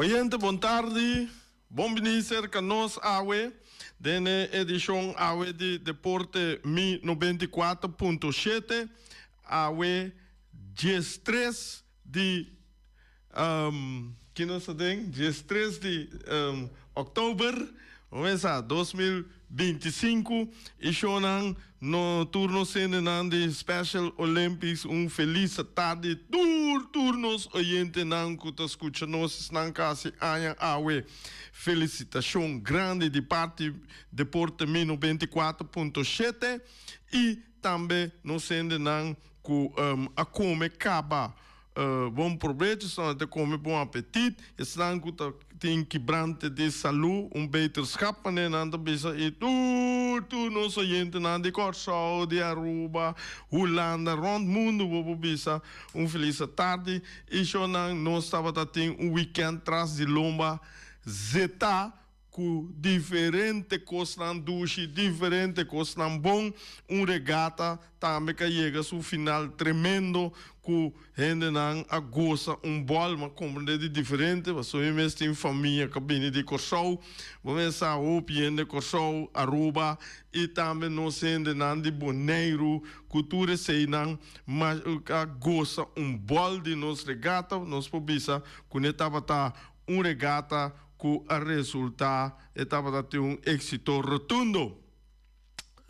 Oyente, boa tarde. Bom-vindo conosco, Awe. Dene edição Awe de Deporte Mi 94.7. Awe 13 de... que nós temos? 13 de outubro. Vamos a 2025 e choram no turno sendo de Special Olympics feliz tarde turnos oyente não que tá escutando nós não casi aia awe felicitação grande de parte Deporte Mi 94.7 e também no sendo não que a come caba bom proveito, só de comer bom apetite, estão que tem quebrante de saúde, beterschap, né, nanda bisa e tu não sou gente nanda de Corsol, de Aruba, Holanda, rond mundo, bobo bisa, feliz tarde, e só não estava tendo weekend tras de lomba, zeta, com diferente coisas duche, diferente coisas bom, regata também que chega ao final tremendo, com gente não a goza bol, mas como de diferente, mas eu mesmo tenho família que vem de Corsol, vamos a opien de Corsol, Aruba, e também nós gente não de Bonaire, cultura sei não, mas a goza bol de nos regata, nós pobisa, quando estava regata que o resultado estava tendo êxito rotundo.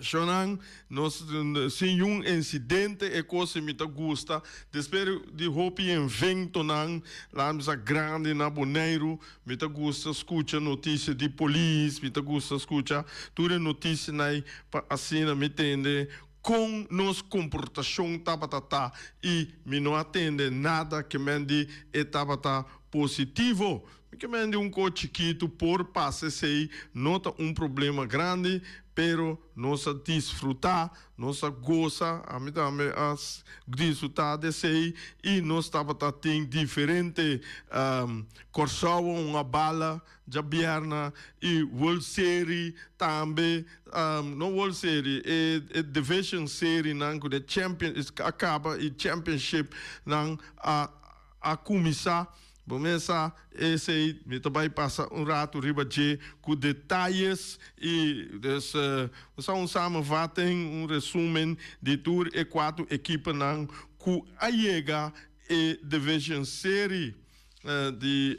Shonan, nós sem incidente e coisa me gusta, espero de hopi evento nan, lá a grande na Bonaire, me gusta escuta notícia de polícia, me gusta escuta toda notícia nai assim me entende com nos comportação tabatata e me não atende nada que me de etapa positivo. Que me de coche chiquito por passe sei nota problema grande, pero nossa desfrutar, nossa goza, a mim também as desfrutar de sei e nós estava tem diferente Corsol uma bala de bierna e World Series também não World Series e Division Series não que Champions acaba e Championship não a começar. Começa esse me também passa rato riba de com detalhes e só samenvatting resumen de tour e quatro equipas não com a chega e Division Series de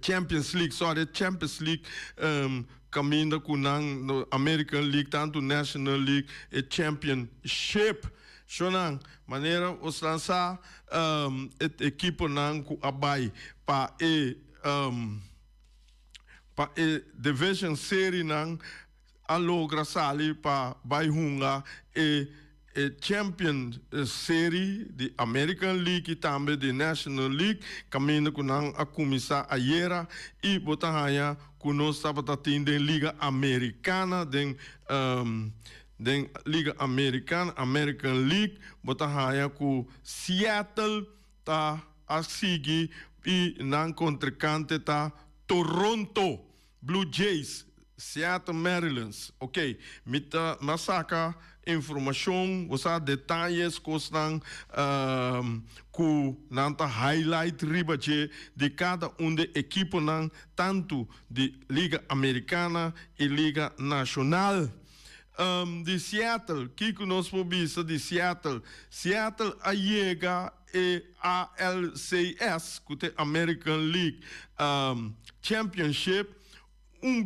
Champions League caminha com não American League tanto National League e Championship. Shonang, maneira os lançar equipe nang ku abai pa division series nang alogra sali pa bai hunga e champion series de American League e também de National League caminho com nang a começar a era e botahaya ku nós estava tendo liga americana den Liga Americana, American League, bota haya com Seattle tá a seguir e na contracante tá Toronto Blue Jays, Seattle Mariners, ok? Mita masaka informação, você detalhes costam com nanta highlight riba de cada de equipe nan tanto de Liga Americana e Liga Nacional. De Seattle, que nós podemos de Seattle a chega e ALCS, que é American League Championship,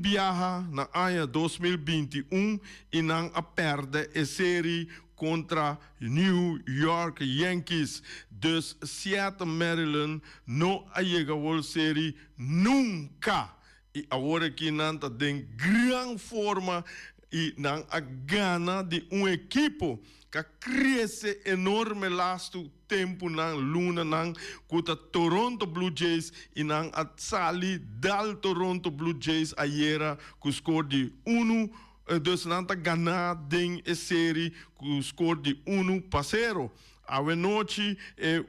viaja na área 2021 e não a perde a série contra New York Yankees. Dus Seattle Maryland não a chega a série nunca. E agora que não está em grande forma e não a gana de equipe que cresce enorme lasto tempo na luna não contra Toronto Blue Jays e não a sali dal Toronto Blue Jays ayer com score de 1 dus não a gana de série com score de 1-0. A noite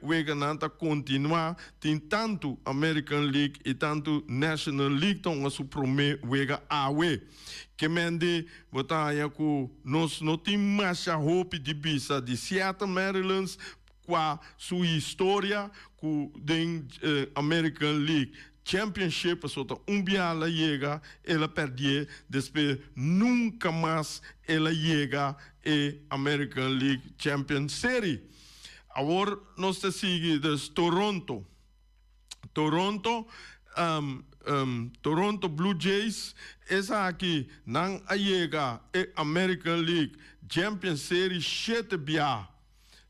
wega nanta continua tem tanto American League e tanto National League então a supreme wega awe que mende botar aí com nós não tem mais a hope de bisa de Seattle Maryland qua sua história com den American League Championship, sota bia ela chega, ela perdeu, depois nunca mais ela chega a American League Champion Series. Agora nós te seguimos Toronto. Toronto Blue Jays, essa aqui não chega a American League Champion Series 7 bia.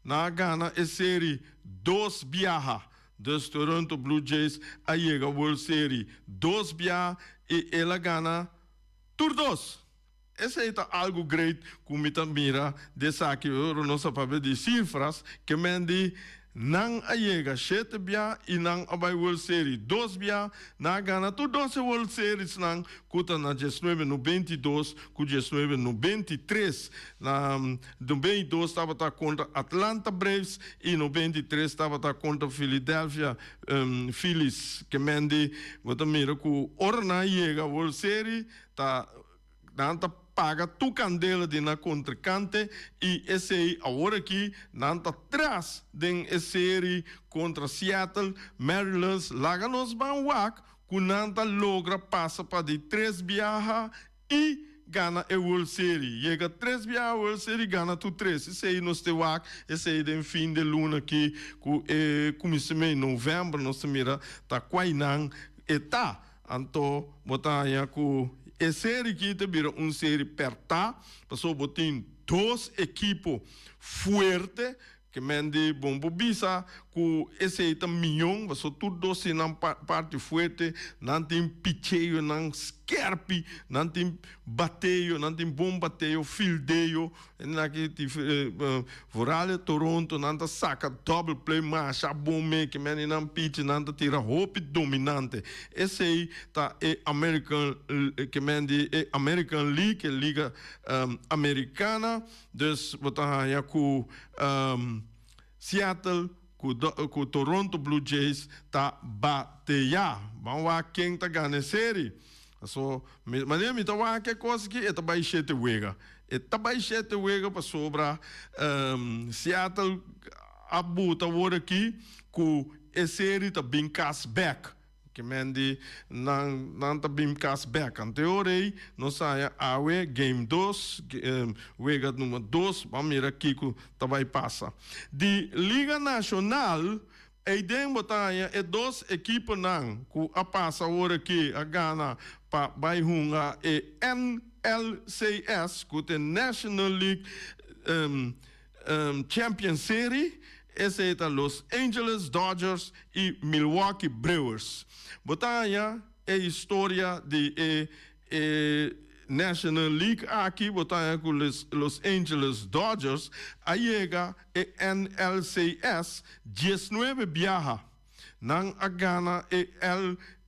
Na gana a série 2 bia. Dos Toronto Blue Jays a chega World Series 2 bia e ela gana tur 2. Esse é algo great como me mira dessa aqui eu não sabe de cifras que mende não a chega 7 bia e não a vai World Series 2 bia na gana tu 12 World Series não cuta na 19 no 22 com 19 no 23 na no 22 estava contra Atlanta Braves e no 23 estava contra Philadelphia Phillies que mende você mira com ora na chega World Series tá nanta paga tu candela de na contracante e esse aí agora aqui nanta atrás de série contra Seattle Mariners laga nos banwak que nanta logra passa para de 3 biaha e gana a World Series. Chega 3 biaha World Series gana tu 3. Esse aí nos te wak, esse aí de fim de luna aqui que começou em novembro nós mira tá quainan e tá anto botar aí com a série aqui vira uma série perta, passou botin 2 equipos fortes, que mende bombo bisa, com esse aí milhão, passou tudo doce na parte forte, não tem picheio, não scarpe, não tem bateio, não tem bom bateio, fildeio, aqui vorale Toronto, não tem saca double play, marcha bom me, que mende não pitch, não tem tira roupa dominante. Esse aí tá American, que mende American League, liga americana, dus botar aí com Seattle, com Toronto Blue Jays, tá bateia. Vamos lá quem tá ganhando a série. So, mas me tá lá que coisa que é também sete wega. É também sete wega para sobra Seattle abuta agora aqui com a série tá bem cashback. Que mende não tá bem cashback. Anteorei, nós saia awe game 2, wega número 2, vamos ver aqui que vai passar. De Liga Nacional, e dem botaia é 2 equipes não, que a passa agora aqui a Gana para vai runga e NLCS, que é National League Champion Series. Esse é Los Angeles Dodgers e Milwaukee Brewers. Botaia é a história de National League aqui, botaia com Los Angeles Dodgers, aí chega a NLCS 19 biaha. Não a Gana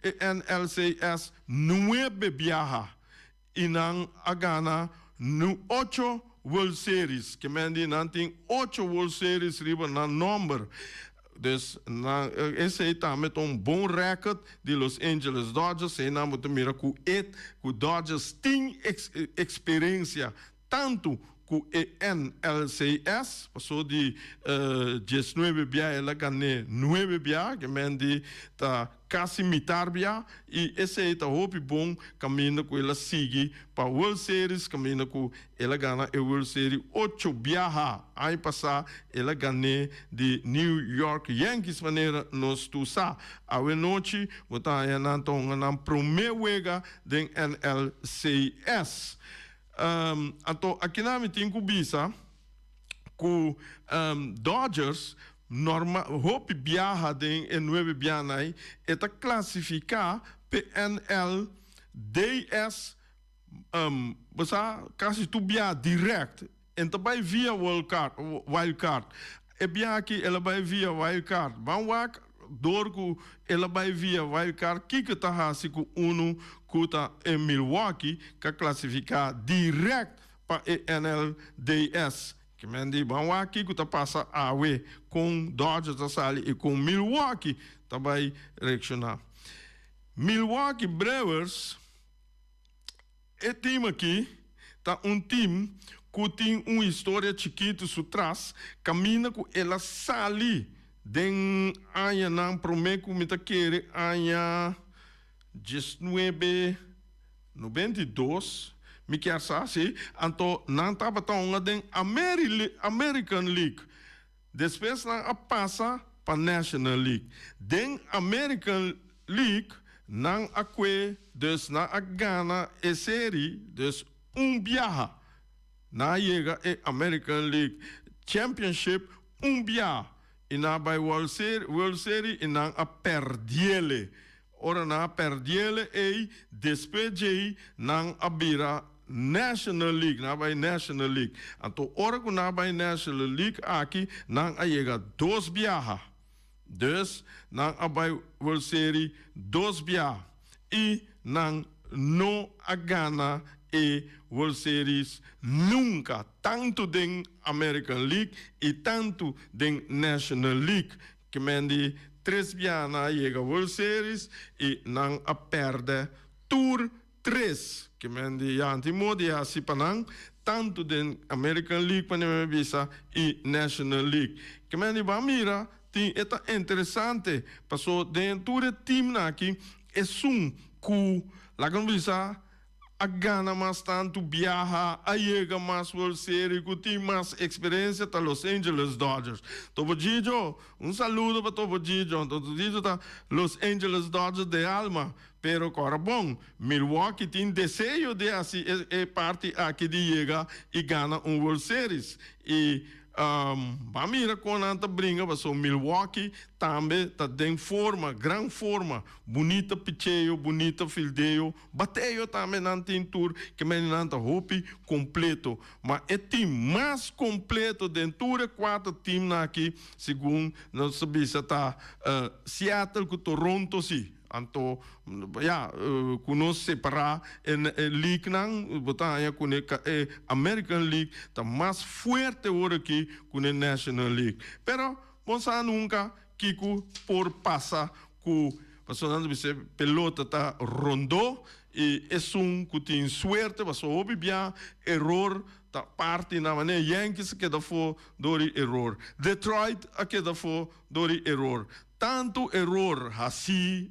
NLCS 9 biaha. E não a Gana 8 World Series, que mende não tem 8 World Series riba na número. Dus esse aí também tem bom recorde de Los Angeles Dodgers, e não muito mira com o Dodgers tem experiência tanto com o NLCS, passou de 19 bia, ela ganhou 9 bia, que mende tá quase mitar bia, e esse aí tá hope bom, caminho com ela sigue para World Series, caminho com ela ganha a World Series 8 bia, aí passar ela ganhou de New York Yankees, maneira nós tu sa, a noite, botar aí na primeira wega de NLCS. Então, aqui na minha tem bisa com Dodgers normal hope viaja de 9 bianai eta classificar PNL DS basa quase tu bia direct então vai via wild card e bia aqui ela vai via wild card vamos dorgo ela vai via wild card que tá hasi com uno kuta em Milwaukee que classificar direct para NLDS que mendi vamos aqui que tá passa a com Dodgers da sali e com Milwaukee tá vai reaccionar Milwaukee Brewers é time aqui tá time que tem uma história chiquita por trás, caminha com ela sali den anya nang promeco me querer anya 1992 me quer assim, então não estava tão den American League. Depois não passa para National League. Den American League não acque, dus na Ghana e série, dus viaja. Na chega e American League Championship viaja. E na bij World Series e na a perdiele. Ora na perdiele e despeje na a bira National League, na bij National League. Então, ora que na bij National League aqui na a chega 2 viaja. Dus na a bij World Series 2 viaja. E na no a Ghana e World Series nunca, tanto den American League e tanto den National League, que mendi 3 biana chega World Series e não a perde Tour 3, que mendi antimodi assim panang, tanto den American League para me visa e National League, que mendi ba mira, tem eta interessante, passou dentro do time aqui, é cu, lá como visa a gana mais tanto viaja, a chega mais World Series, que tem mais experiência tá Los Angeles Dodgers. Topo Gijo, saludo para Topo Gijo. Topo Gijo tá Los Angeles Dodgers de alma, pero agora bom, Milwaukee tem desejo de assim é parte aqui de chega e gana World Series. E a mira quando anta brinca, passou Milwaukee também tá em forma, grande forma, bonita picheio, bonita fildeio, bateio também não tem tour, que me não tá hopi completo, mas é time mais completo dentro de 4 times aqui, segundo nós sabemos tá Seattle com Toronto sim. Então, conosco separar league não, botar aí com American League tá mais forte agora aqui com a National League. Pero vamos nunca que por passa com passando você pelota tá rondou e é que tem suerte, passou houve bem error tá parte na maneira Yankees que da for dori error, Detroit a que da for dori error. Tanto error assim,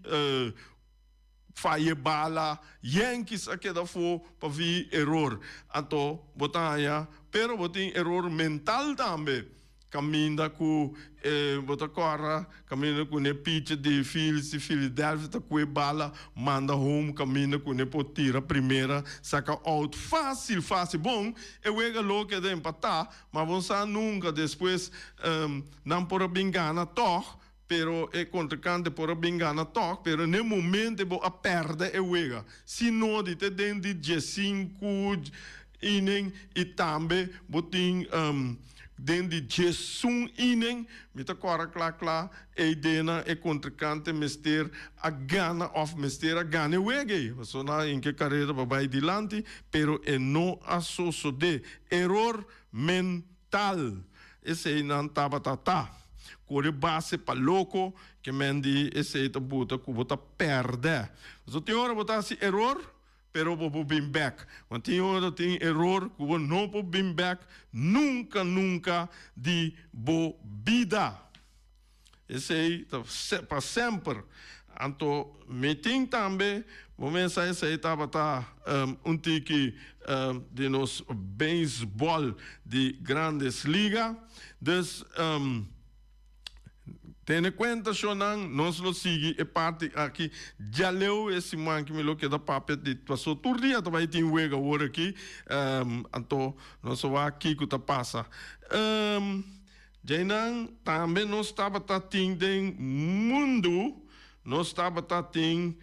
falha bala, Yankees aqui da for para vir error. Então, botar aí, pero botem error mental também. Caminha com, botar corra, caminha com o pitch de Philadelphia, tá com a bala, manda home, caminha com o tira primeira, saca out, fácil, bom, eu ega louco de empatar, mas você nunca depois não pode bingana toh. Pero é contracante por bingana toque, pero no momento bo a perde é uega. Se não de dentro de 5 inning e também botin dentro de 1 inning, me tá cora clá e dena é contracante mister a gana of mister a gana uega. Só na em que carreira vai dilante, pero é não associo de error mental. Esse não tava corre base para louco que mendi esse tá buta que bota perde. So tem hora botar assim error, pero vou bem back. Quando tem hora tem error que vou não vou bem back, nunca de bo vida. Esse aí tá para sempre. Então, me tem também, vamos pensar esse aí tava tique de nos beisebol de grandes ligas. Dus tenha em conta, Shonan, nós lo sigue e parte aqui. Já leu esse man que me lo que da papel de passou todo dia, também tem uega agora aqui. Então, nós vamos aqui que tá passa. Já não, também nós estava tendo mundo, nós estava tendo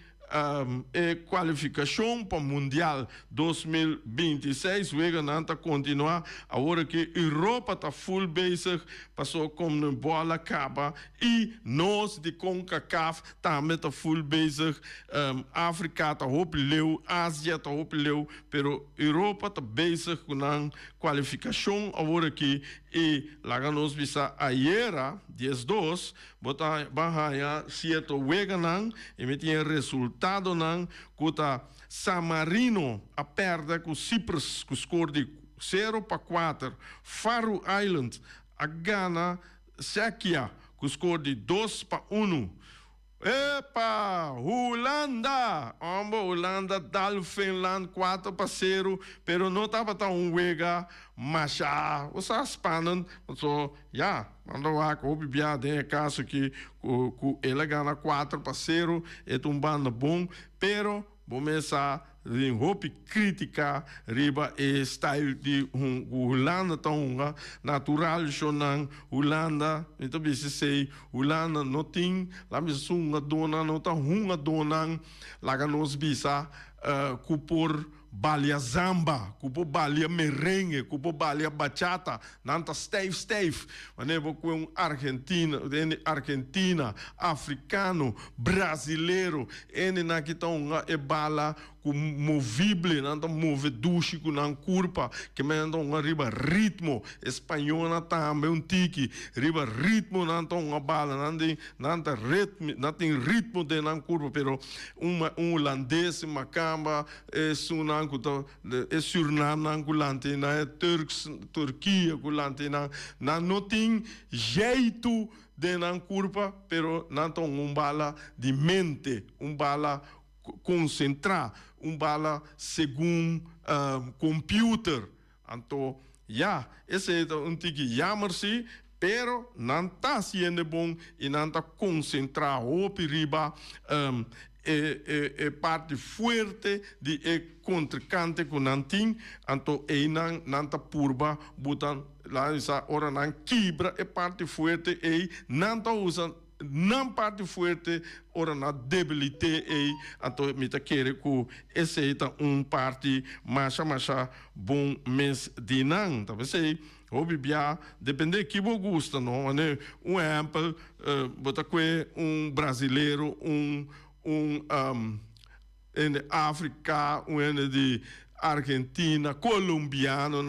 qualificação para o Mundial 2026, o não está continuar, agora que a Europa está full bezig, passou como uma bola acaba, e nós de CONCACAF também está full bezig, África está leu, Ásia está leu, pero Europa está bezig com a qualificação, agora que e lá nós visa ayer, 10-2, botar bahaya certo wega nang, e me tinha resultado nang, kuta San Marino a perda com Cyprus, com score de 0-4. Faroe Islands, a Ghana, Czechia, com score de 2-1. Epa, Holanda, Holanda dal Finland 4-0, pero não estava tão wega, mas já, os spannend, so, ja, quando eu hoop bia de caso que ele ganha 4-0, é um bando bom, pero começa a hoop crítica riba e style de Holanda tão natural chonan Holanda então se sei Holanda não tem lá misunga dona não tá hunga dona lá nos bisa kupor balia zamba, kupo balia merengue, kupo balia bachata, nanta stijf. Wanneer we com Argentina, africano, brasileiro, ene na kitong e bala ku movible, nanta move dushi ku nan curpa, que me nanta riba ritmo, espanhola também tiki, riba ritmo nanta bala, nanta ritmo de nan curpa, pero holandês, macamba, sunan é Suriname kulante na é Turquia kulante na não tem jeito de não curva, pero não tem bala de mente, bala concentrar, bala segundo computer, então esse é tiki jammer sim. Pero não está sendo bom e não está concentrado op riba parte forte de contrincante com nanting, então não está purba, botan lá essa hora não quebra parte forte e não está usando não parte forte ora na debilite então me tá querer que esse é parte mais bom mês de não, tá vendo? Obibia, depende que você gosta, não? Exemplo, bota que brasileiro, em África, de Argentina, colombiano,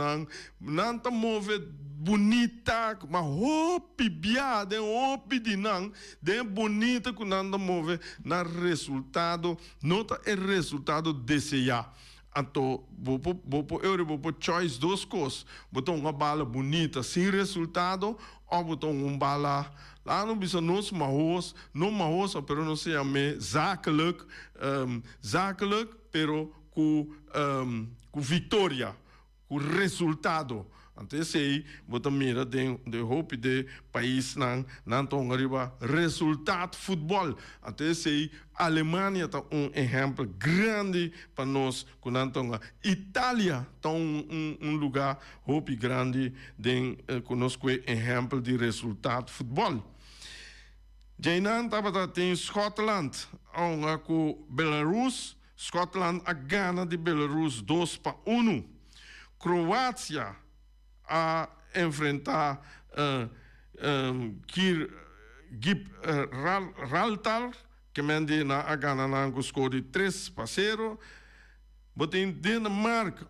não tá move bonita, mas obibia, de não, de bonita que não tá move na resultado, não tá o resultado desejado. Então, vou choice duas coisas. Botar uma bala bonita sem resultado, ou botar uma bala lá não precisa nos marros, não marros, pero não se chama zakelijk, pero com vitória, com resultado. Então, esse aí, botar mira de hope de país não tão arriba resultado futebol. Então, esse aí, Alemanha tá exemplo grande para nós, quando Itália tá lugar hope grande de conosco exemplo de resultado futebol. Jainan tava tem Scotland, com Belarus, Scotland a Ghana de Belarus 2-1. Croácia a enfrentar Gibraltar, que mende na Ghana na score de 3-0. Botem Dinamarca,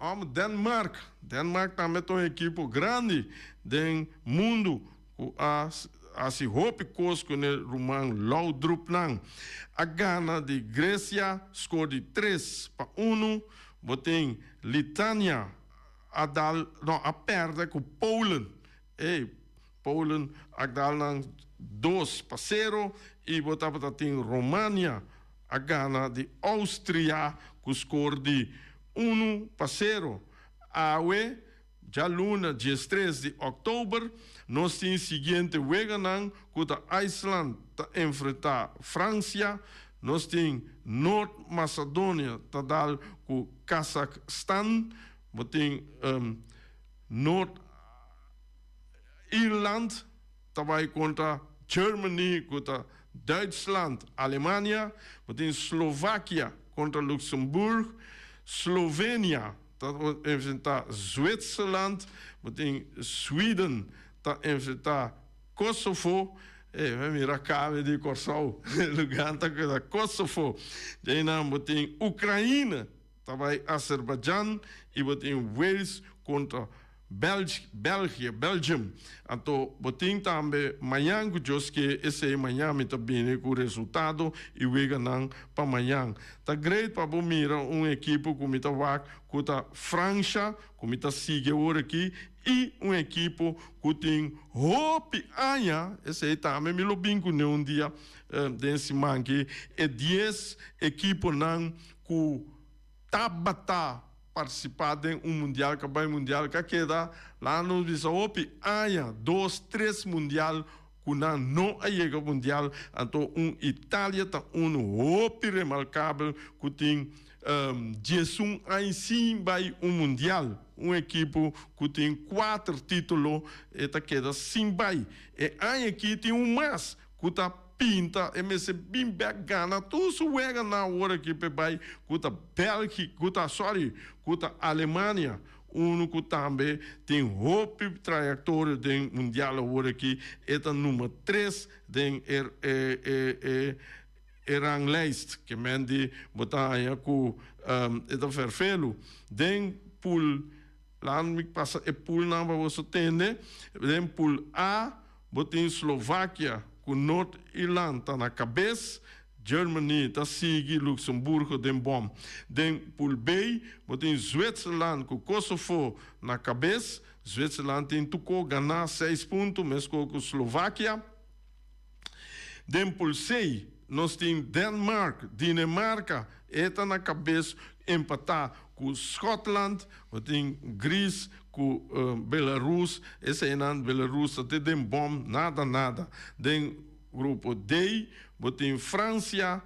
Dinamarca também é uma equipe grande do mundo, se hope cosco no Roman Laudrup nang. A Ghana de Grécia score de 3-1. Botem Litânia a perda com Polen. Polen a dal 2-0 e botava tem România a Ghana de Áustria com score de 1-0. Awe já luna 13 de outubro nós temos seguinte weganang com a Islândia tá enfrentar França, nós temos Norte Macedônia tá dal com Cazaquistão, botem Norte Irland vai contra Germany, contra Duitsland, Alemanha, botem Eslováquia contra Luxemburgo, Eslovênia vai enfrentar Zwitserland, botem Sweden tá enfrentar Kosovo, vai mirar cave de Corsal, lugar tá Kosovo, daí não botem Ucrânia, vai Azerbaijão e botem Wales contra Belgium. Então, botin também amanhã que esse amanhã me tá bem com o resultado e o ganhar para amanhã. Tá great para bom mirar equipe como tá vai com a França, como tá sigue agora aqui e equipe que tem hope aia, esse aí também me lo bingo um dia desse manque e 10 equipes não que tabata participar de mundial, que vai mundial, que queda lá no Bisaopi, há 2, 3 mundial, que não chega mundial, então Itália está hopi remarcável, que tem Jesus aí sim vai mundial, equipe que tem 4 títulos, e tá queda sim vai, e aí aqui tem mais, que está pinta, e me se bem gana, tudo se wega na hora que vai, kuta Bélgica, kuta Alemanha, que também tem hope trajetória de mundial agora aqui, é número 3 de ranglijst, que mende botar aí com é verfelo, den pool, lá me passa é pool não para você entender, den pool A, botem Eslováquia com Nordirlanda tá na cabeça, Germany tá sigue Luxemburgo dem bom. Den pool B, botem Zwitserland com Kosovo na cabeça, Zwitserland tem tuco ganhar 6 pontos, mesmo com Eslováquia. Den pool C, nós temos Dinamarca, está na cabeça, empatar com Scotland, botem Grécia, com Belarus, esse é não Belarus até dem bom, nada. Den grupo D, botem França,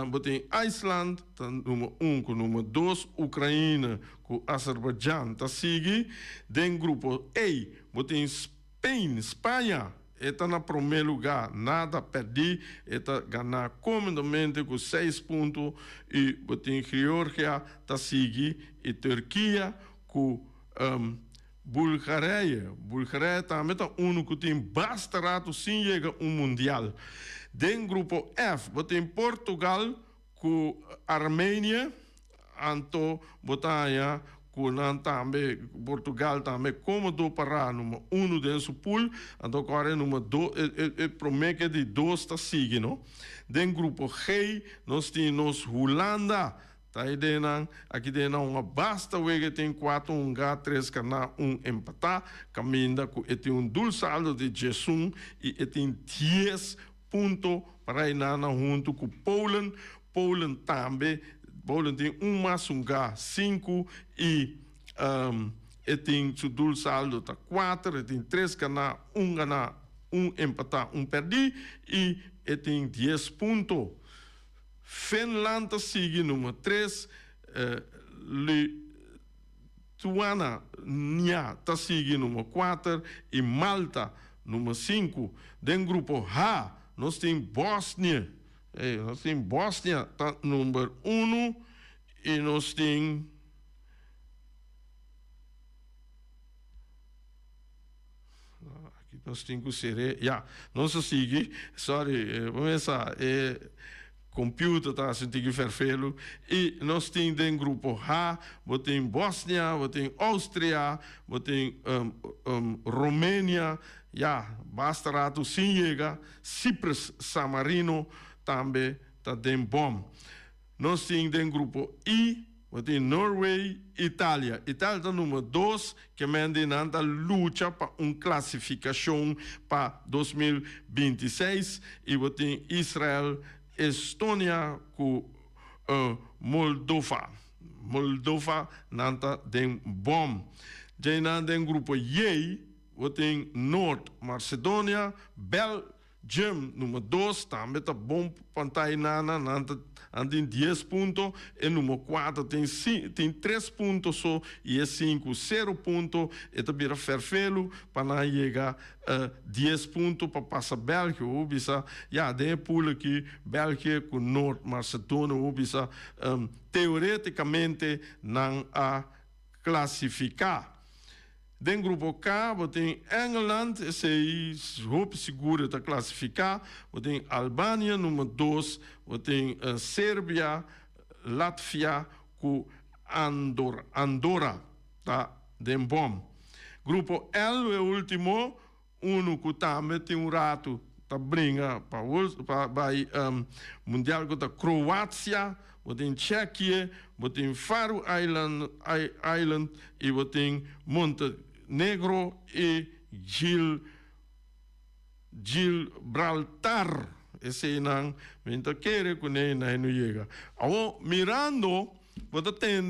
botem Iceland, tá número 1 com número 2, Ucrânia com Azerbaijão, tá sigue. Den grupo E, botem Espanha, está na primeiro lugar, nada perdi, está ganhar comodamente com 6 pontos, e botem Geórgia, tá sigue, e Turquia com Bulgária também está que tem bastante sem chegar mundial. Den grupo F, botem Portugal com Armênia, então botar com também Portugal também como do para número 1 desse pool, então agora número 2 promete de 2 está seguindo. Den grupo G, nós temos Holanda. Tá aí aqui dentro basta que tem 4 3 cana empatar, caminha com tem dulce saldo de Jesus e tem 10 pontos para ir junto com Poland também, Poland tem mais 5 e tem o dulce saldo tá 4, tem 3 cana ganhar, empatar, perder e tem 10 pontos. Finlândia sigue número 3, Lituânia tá sigue número 4 e Malta número 5. Den grupo H, nós temos Bósnia, tá número 1 e nós temos que ser, nós sigue, vamos começar, computer tá sentindo que ferfelo e nós temos em grupo H, botem Bósnia, botem Áustria, botem Romênia, basta rato sim chega, Cipres, San Marino também tá bem bom. Nós temos em grupo I, botem Norway, Itália tá número 2, que manda na luta para classificação para 2026 e botem Israel, Estônia com Moldova nanta den bom. Já den grupo J, tem Norte Macedônia, Belgium número 2, também tá bom pantai nanta tem 10 pontos, e número 4 tem 3 pontos só, e é 5, 0 pontos, e também é ferfelo para chegar a 10 pontos para passar Bélgica, ubisa, tem pula aqui, Bélgica com Norte Macedônia, ubisa, teoreticamente não a classificar. Den grupo K, tem Engeland, esse aí, roupa segura para classificar, tem Albânia, número 2, tem Sérvia, Latvia, com Andorra, tá? Den bom. Grupo L, o último, que também tem rato, tá brinca para o Mundial contra Croácia, botem Tchequia, botem Faroe Island e botem Montenegro e Gibraltar. Esse não, então quer que não chega. Agora, mirando, você tem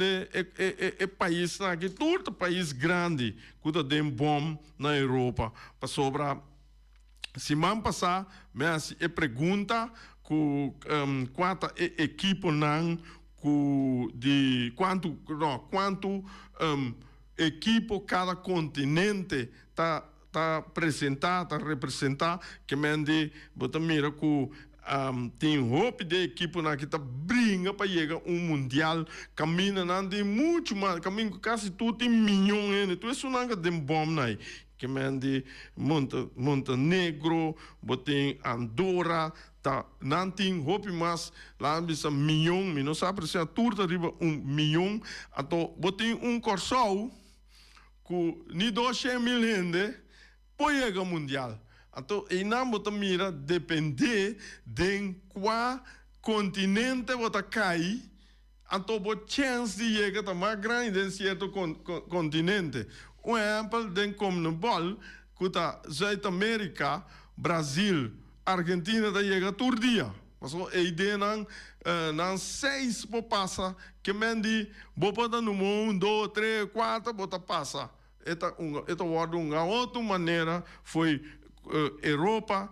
país aqui, todo país grande, que tem bom na Europa, para sobrar. Semana passada, mas pergunta que quanto equipe não de quanto equipe cada continente tá apresentar, tá representar, que mende bota mira que tem roupa de equipe na que tá brinca para chegar mundial, caminha não tem muito mais, caminha quase tudo tem milhões, tu é não que tem bom aí. Que mende Montenegro, botem Andorra, tá, não tem roupa mais, lá bisa milhão, não sabe se a turta riba milhão, ato botem corsol, que ni 200.000 gente, pode chegar mundial. Então, e não bota mira depender de qual continente bota cai, então bota chance de chegar a mais grande em certo continente. Um exemplo de como bol, que está Zuid-América, Brasil, Argentina, da chega todo dia. Mas a ideia não 6 por passa, que mendi, bota no 1, 2, 3, 4, bota passa. Esta uma outra maneira foi Europa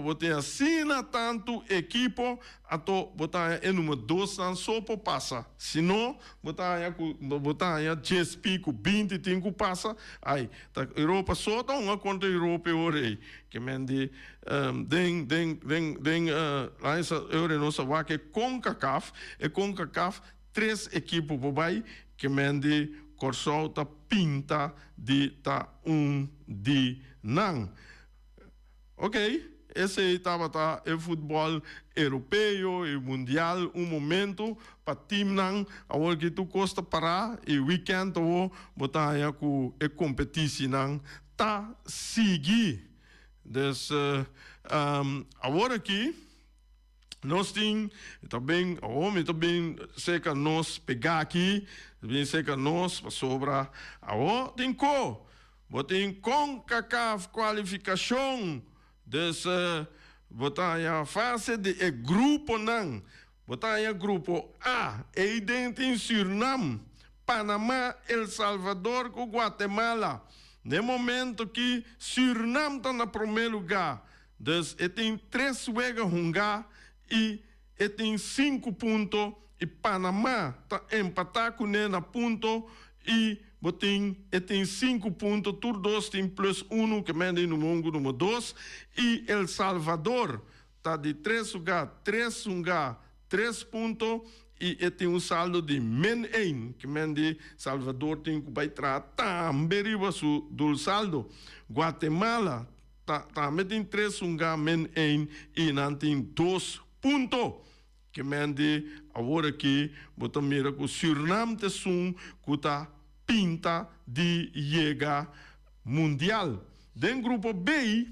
botem assim tanto equipo ato botar em número 2 não só por passa senão botar 10 pico 25 passa aí tá Europa só tá uma contra Europa orei que mende lá essa euro nossa vai que CONCACAF 3 equipos por aí que mende Corsol tá pinta de tá de não. Ok, esse estava o futebol europeu e mundial, momento para time não, agora que tu custa parar e weekend ou botar aí com a competição não, tá seguir. Então, agora aqui nós temos também, sei que nós pegar aqui, também sei que nós sobra, agora tem botem CONCACAF qualificação dessa botar a fase de grupo não botar a grupo A e dentro em Suriname, Panamá, El Salvador com Guatemala. No momento que Suriname está no primeiro lugar, tem 3 jogos jungar e tem 5 pontos e Panamá está empatado com ele na ponto e tem 5 pontos, todos tem plus 1, que manda no mundo número 2, e El Salvador está de 3 pontos, e tem um saldo de -1, que manda Salvador tem que vai tratar também do saldo. Guatemala também tem 3 -1, e não tem 2 pontos. Que manda agora aqui, bota mira que o Suriname tem que está pinta de chegar mundial. Dentro do grupo B,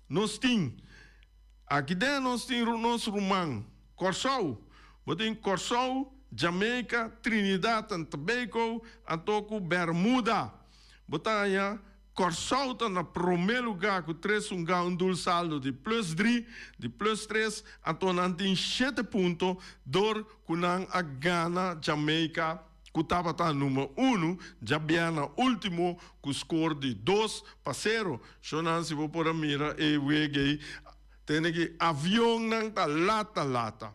nós temos, aqui dentro nós temos nosso romano, Corsol, Corsol, Jamaica, Trinidad and Tobago, Antoco, Bermuda. Botanya, Corsol está no primeiro lugar com 3 um saldo de +3, de +3, então não tem 7 pontos, dor com a Ghana, Jamaica, que estava número 1, já viene último, com score de 2-0. Então, se você pôr a mira, tem que avião não está lata.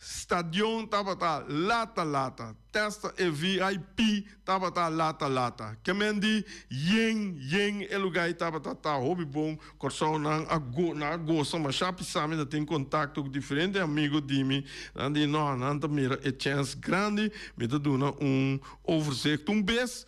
Stadion estava lata. Testa e VIP estava lata. Que mendi, yen, o lugar estava hobby bom, corção na gosta, mas já pensamos tem contato com diferentes amigos de mim, não mira, é chance grande, me dá overzicht, vez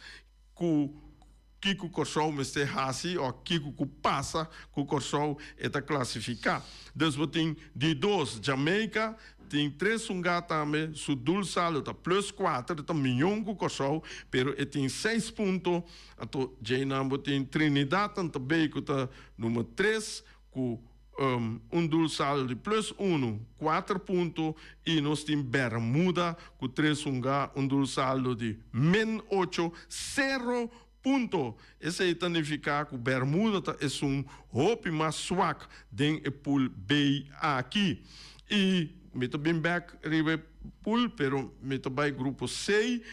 que o corção me está assim, ou que passa, que o corção está classificado. Então, tem de 2, Jamaica, tem 3 também, su dul saldo tá plus 4, tá milhão com Corsol, pero tem 6 pontos, então já não tem Trinidad também, que tá número 3, com dul saldo de plus 1, 4 pontos, e nós temos Bermuda, com 3 dul saldo de min 8, 0 ponto. Esse aí significa que Bermuda é hope mais suave dentro do pool B aqui. E me tô bem back ribe pool, pero me tô vai grupo C,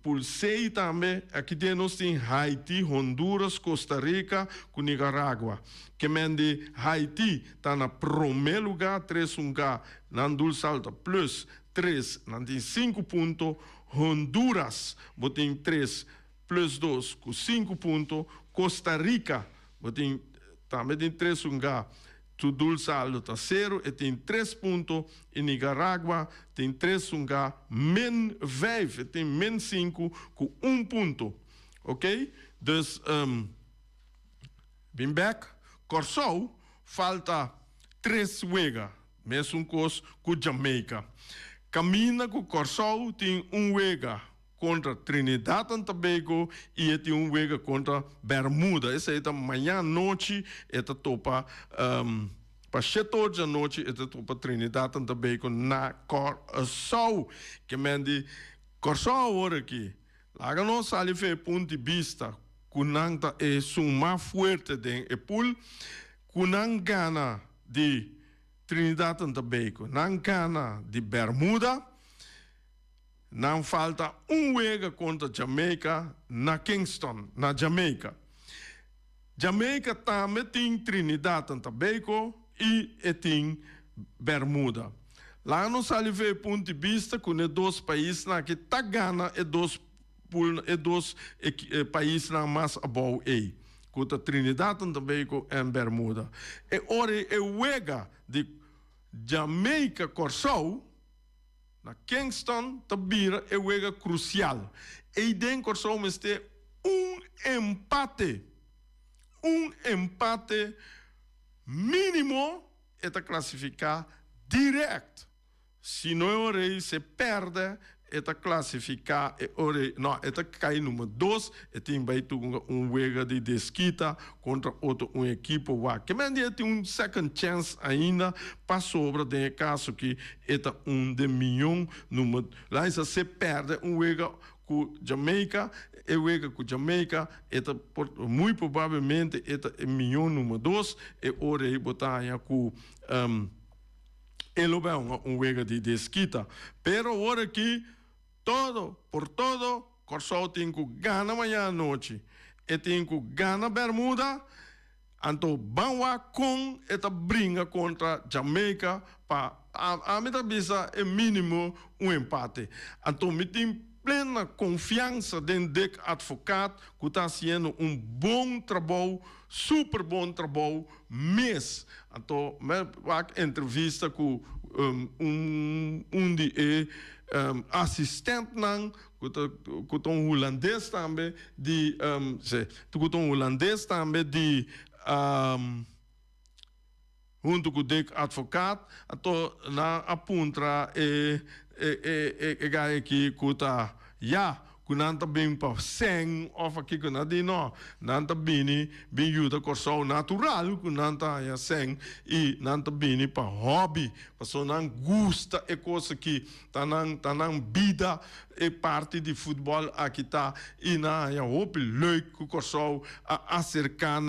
pool C também. Aqui nós tem Haiti, Honduras, Costa Rica, com Nicarágua. Que mende Haiti tá na primeiro lugar, 3 na dul salta plus 3, não tem 5 pontos. Honduras, tem 3 plus 2, com 5 pontos. Costa Rica, também tem 3 tu dul saldo está 0 e tem 3 pontos. E Nicarágua tem 3 min 5 e tem min 5 com 1 ponto. Ok? Dus, bem back. Corsol, falta 3 juega. Mesmo coisa com Jamaica. Camina com Corsol, tem 1 juega contra Trinidad and Tobago e tem 1 juega contra Bermuda. Essa é a manhã, noite, é a topa, para 7 horas da noite, é a topa Trinidad and Tobago na Corsol. Que mende, Corsol agora aqui, lá nós saímos do ponto de vista, que não é mais forte do pool, que não ganha de Trinidad and Tobago, não ganha de Bermuda. Não falta 1 juega contra Jamaica na Kingston, na Jamaica. Jamaica também tem Trinidad and Tobago e tem Bermuda. Lá nós saímos do ponto de vista que os 2 países que estão ganhando e 2 países mais abaixo aí. Que Trinidad and Tobago e Bermuda. E ora o juega de Jamaica Corsol na Kingston tabira é juega crucial. E dentro Corsol mas tem empate. Empate mínimo é classificar direto. Se não é se perde, é classificar, não, é cair número 2, e tem juega de desquita contra outro equipe lá. Que ainda tem second chance ainda para sobra, tem caso que é de milhão número. Lá se perde juega com Jamaica, juega com Jamaica, muito provavelmente é milhão número 2, e ora aí botar com ele é juega de desquita. Pero agora aqui por todo, Corsol tem que ganhar amanhã à noite. E tem que ganhar Bermuda. Então, Banwa com esta briga contra Jamaica. A minha cabeça é mínimo empate. Então, me tem plena confiança dentro do advogado que está fazendo bom trabalho, super bom trabalho, mês. Então, me entrevista com de assistente não, com holandês também de com holandês também de junto com o advogado, então na aponta aqui que tá que não está bem para sem ou aqui que não está bem ajuda Corsol natural que não está sem e não está bem para hobby, para não gosta é coisa que tá na vida é parte de futebol aqui tá e na é hope leuk que Corsol acercar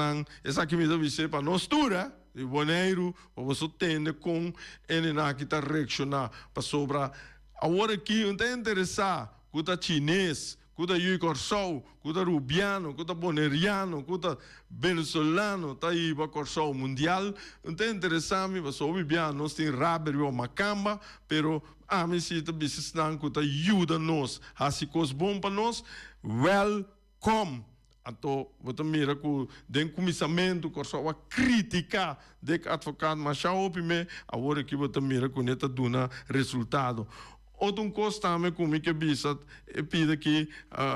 essa aqui me deve ser para nós tudo de boneiro para você ter com ele na que tá reaccionar para sobra agora aqui não está interessado kuda chinês, kuda Yui Corsol, kuda rubiano, kuda boneriano, kuda venezuelano, tá aí para Corsol mundial. Não tem interessante, mas só bibiano, nós tem raber ou macamba, pero a mim se tá bisnan kuda ajuda nós, assim coisa bom para nós, welcome. Então, você mira que den comissamento, Corsol a criticar de advogado, mas já opime, agora que você mira que neta duna resultado. Outro coisa também comigo que bisa pida que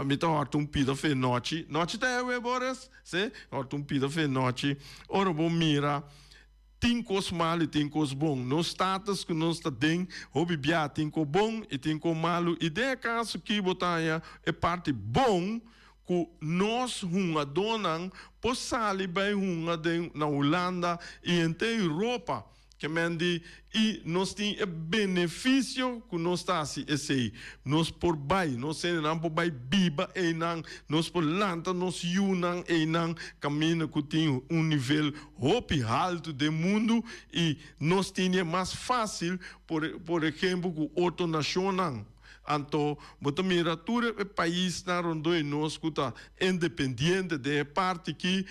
me tá horto pida fe noite tá eu boras se horto pida fe noite ora bom mira tem coisas mal e tem coisas bom. Nos status que nós está dentro, o bibia tem coisa bom e tem coisa malo. E de caso que botaia é parte bom que nós hunga donan possali bem hunga na Holanda e em Europa. Que mendi e nós temos benefício que nós está assim esse nós por bai nós não por bai biba e não nós por lanta nós yunan e não caminho que tem nível hopi alto do mundo e nós temos mais fácil por exemplo com outro nacional. Então, você mira todo o país na onde nós está independente de parte que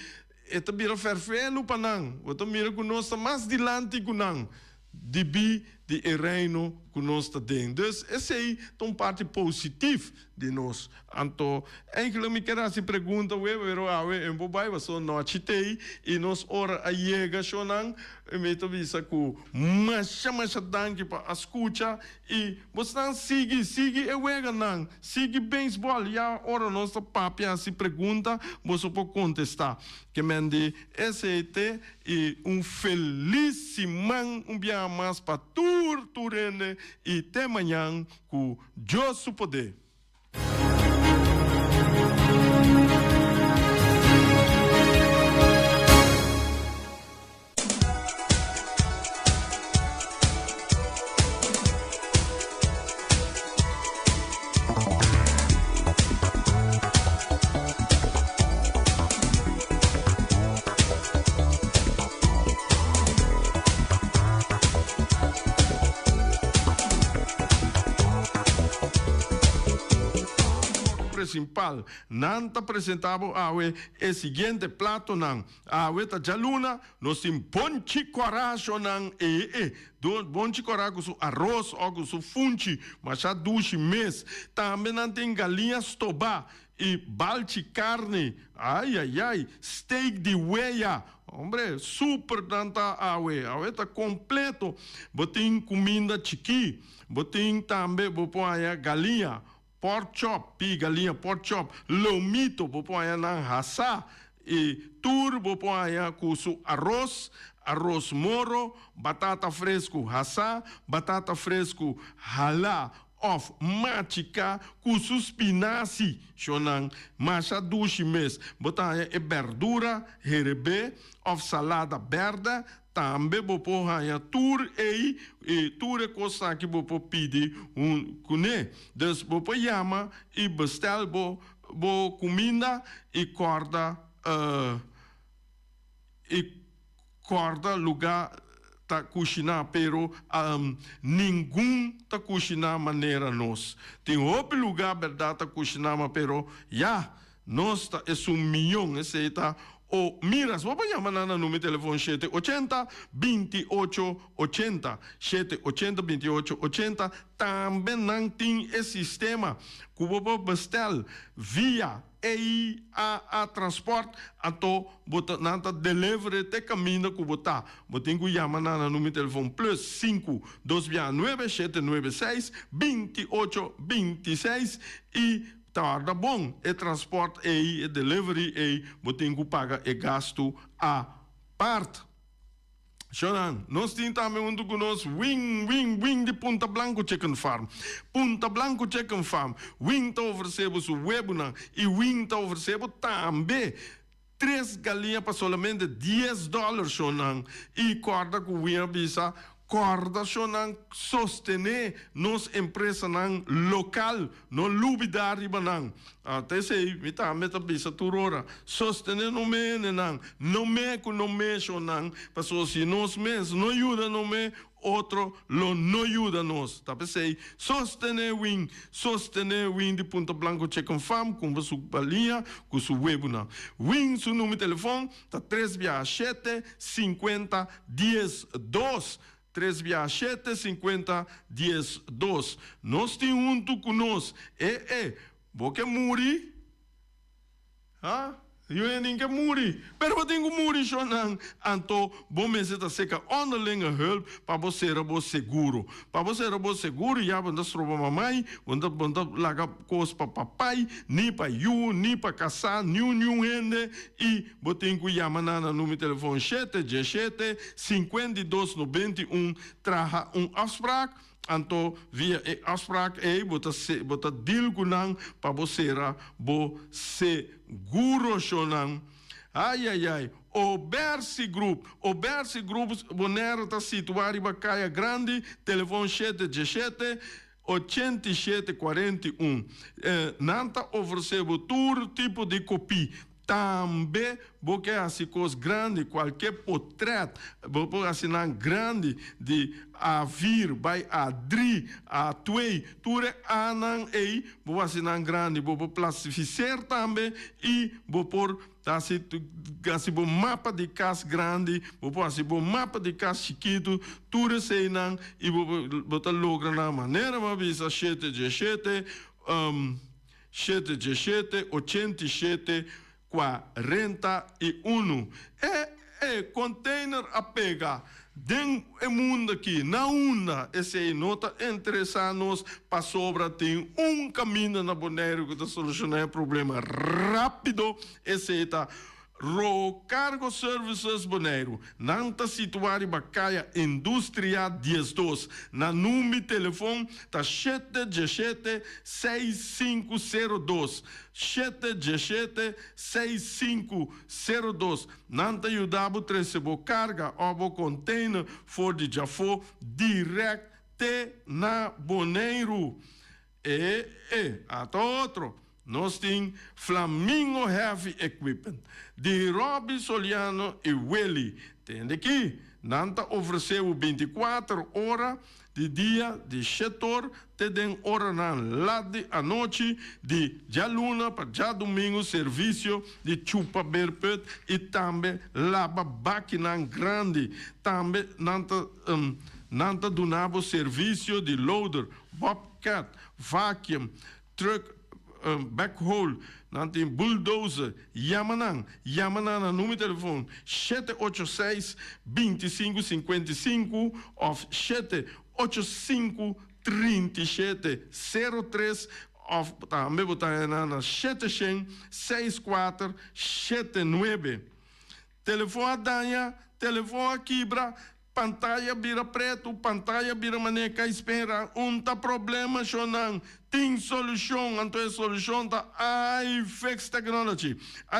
ito mira ferfelo pa nang. Ito mira kunos mais dilante kunang. Dibi de reino kunos ta ding. Dus essa aí é uma parte positiva de nós. Então, eigenlijk me quero se pergunta, em bobai was so no chitei e nós ora a yega shonang, me to visa ku masha danke pa escuta e você sigue e wega nang, sigue beisebol ya ora nossa papia se pergunta, você pode contestar. Que mende esse e feliz dia mais para turene e até amanhã com Deus o poder. Principal, nanta apresentava awe o seguinte prato nan awe ta jaluna nós tem ponchi corajo nan ponchi corajo com arroz ou com funchi mas já duas mês também não tem galinha stobá e balchi carne ai steak de weia hombre super tanta awe tá completo botin comida chiqui botin também bopoia galinha pork chop, galinha pork chop, lomito, bopoia na hassa, e tur bopoia com arroz moro, batata fresco hassa, batata fresco halá, of machica, com suspinaci, chonan, macha duas mês, botaia e verdura, herebe, of salada verde, também bopo haya tour e tour é coisa que bopo pedir cune. Dus bopo chama e bestel bo comida e corda lugar ta cozinhar pero nenhum ta cozinhar maneira nós. Tem outro lugar verdade ta cozinhar pero nós ta é milhão esse tá o miras, vou chamar na número de telefone 780-2880, 780-2880, também não tem esse sistema que você bestel via EIA Transport, então você não delivery te caminho que você tem que chamar na número de telefone plus 5 269 796 2826 e tarda bom, e transporte e delivery e botem que paga e gasto a parte. Shonan, nós temos também um dos nossos wing de Punta Blanco Chicken Farm. Punta Blanco Chicken Farm, wing tá oferecendo o webinar e wing tá oferecendo também 3 galinhas para somente $10, Shonan, e corda com o bisa corda shonan sostener nos empresa nan local no lubidari banang até sei meta bisa turora sostener no me nan no me shonan paso si nos mes no ajuda no me outro lo no ajuda nos tá pensei sostener wing de Punta Blanco Chicken Farm com a sua balinha com sua webuna wing su número de telefone tá 367 50 10 2 367 50 10 2. Nós temos conosco. Você muri? Eu ninguém muri. Pero wat tenho muri só não. Anto, bom mês está seca onderlinge hulp para você rabo seguro. Para você rabo seguro, já banda stroba mamãe, banda laga cos para papai, ni para you, ni para casar, new rende e botem que chama na número telefone 717 5291 traga afspraak. Anto via afspraak bota deal kunang pa bosera bo seguro shonang. Ai. Obersi Group bonera ta situari Bacaia Grande, telefone 717 8741. Nanta oferecebo todo tipo de copia. Também, porque assim coisa grande, qualquer portrait, porque assim grande de a vir, vai a dri, a tuei, tudo anan ei, porque assim grande, porque classificar também e por assim bom mapa de casa grande, porque assim bom mapa de casa chiquito, tudo sei não e botar logra na maneira, mas bisa 717 87 41. Container a pegar. Den mundo aqui, na onda, esse nota interessante para sobra tem caminho na Bonaire que está solucionando o problema rápido, esse está Cargo Services Bonaire, nanta situari Bacaia Indústria 12, na número telefone tá 717 6502, 717 6502, nanta ajudabo recebo carga ou container for de Jafo direct na Bonaire. Até outro. Nós temos Flamingo Heavy Equipment, de Robbie Soliano e Willy. Tem aqui, Nanta ofereceu 24 horas de dia de setor, tem hora na lade à noite, de já luna para já domingo, serviço de chupa berpet e também lava máquina grande. Também Nanta donava serviço de loader, bobcat, vacuum, truck, backhoe, nanti bulldozer, Yamanan na número de telefone 786-2555 of 785-3703 of também botar na 764-79. Telefone Danha, telefone Quibra, pantalla vira preto, pantalla vira maneca espera, tá problema chonang, tem solução, então a solução tá iFix Technology.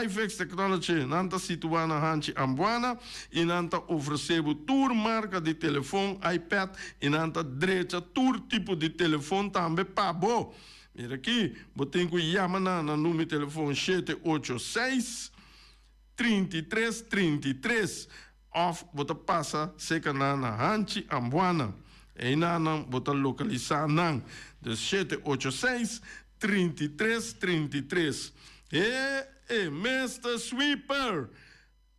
iFix Technology, nanta situada na Hanchi Ambuana, e nanta oferecebo tour marca de telefone, iPad, e nanta direita tour tipo de telefone também para bo. Mira aqui, botei que chama na número de telefone 786 3333. Of bota passa seca na Hanchi Ambuana. E nana bota localizar nan de 786 3333. Mr. Sweeper.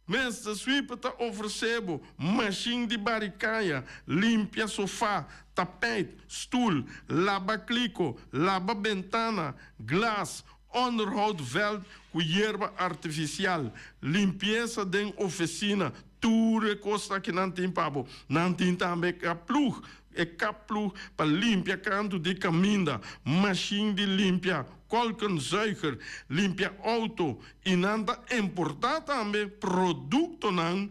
Mr. Sweeper tá oferecendo machine de baricaia, limpia sofá, tapete, stoel, lava clico, lava ventana, glass, onderhoud veld com erva artificial, limpeza de oficina, tudo costa que não tem pabo, não tem também caplu, caplu para limpar canto de caminda, machine de limpar, kolkenzuiger, limpia auto, e nanda importar também produto não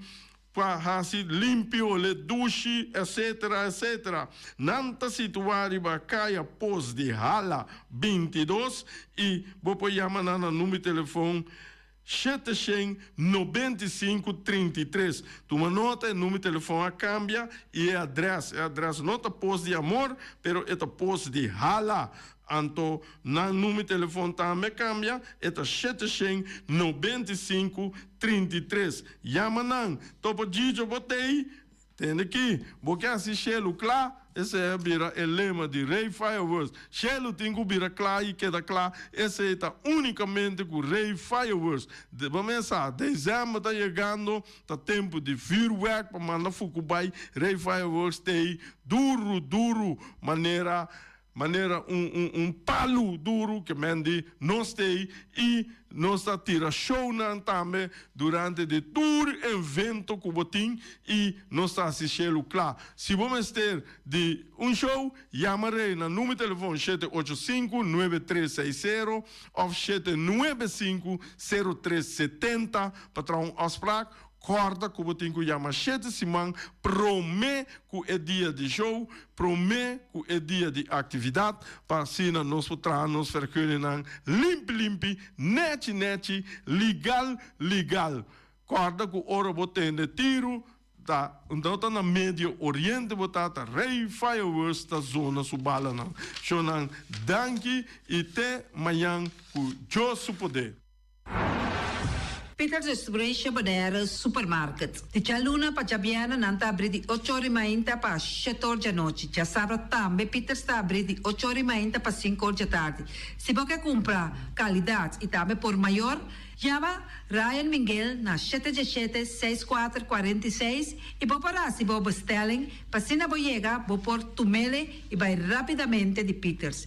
para fazer limpio le douche, etc. Nanta situari Bacaia pos de hala 22 e vou chamar na número de telefone 795-33. Toma nota, o número de telefone cambia e a adressa. Nota pos de amor, pero é pos de hala. Anto, na número de telefone também cambia, é 795-33. Chama não, topo Gigi botei, tem aqui, porque assim chelo claro, esse é o lema de Ray Fireworks. Chelo tem que vir claro e queda claro, esse é unicamente com Ray Fireworks. Vamos pensar, dezembro está chegando, está tempo de firework para mandar Fukubai. Ray Fireworks tem duro, maneira maneira palo duro que mendi nós tem e nós tira show nan também durante de todo evento que botim e nós assistindo claro. Se vamos ter de show, chamarei na número de telefone 785-9360 ou 795-0370 para um afspraak. Corda que botim que chama 7 simão, promete que é dia de show, promete que é dia de atividade, para assim nós podemos nos verkunnen limpi, neti, legal. Corda que ora botem de tiro, então na Médio Oriente botata rei fireworks da zona subala não. Shonan danki e te manhã ku jo poder. Peter's Distribution Bonera Supermarket. De Chaluna para Jabiana nanta abri di 8h30 para 7h da noite. Já sabe também Peter está abri di 8h30 para 5h da tarde. Se você comprar qualidade e também por maior, chama Ryan Miguel na 717-6446 e vou parar se vou bestelling para se não chega, vou por tumele e vai rapidamente de Peters.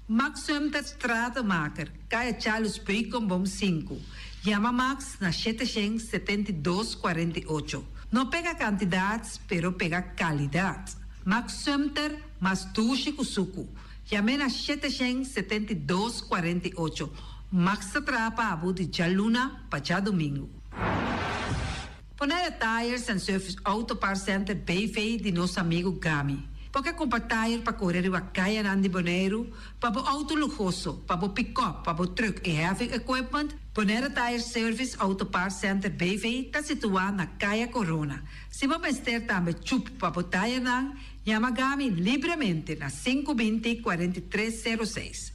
Max Sumter Stratenmaker, Kaya Charles Bacon Bom 5. Chama Max na 772-48. Não pega quantidades, pero pega qualidade. Max Sumter, mas tushi kusuku. Chama na 772-48. Max atrapa abu de Jaluna para domingo. Ponera Tires and Service Auto Parts Center BV de nosso amigo Gami. Porque compra tire para correr e caia nandi boneiro, para o auto luxuoso, para o pick-up, para o truck e heavy equipment, Ponera Tire Service Auto Parts Center BV está situado na Caia Corona. Se você ter também chup para o tire nang, Yamagami livremente na 520-4306.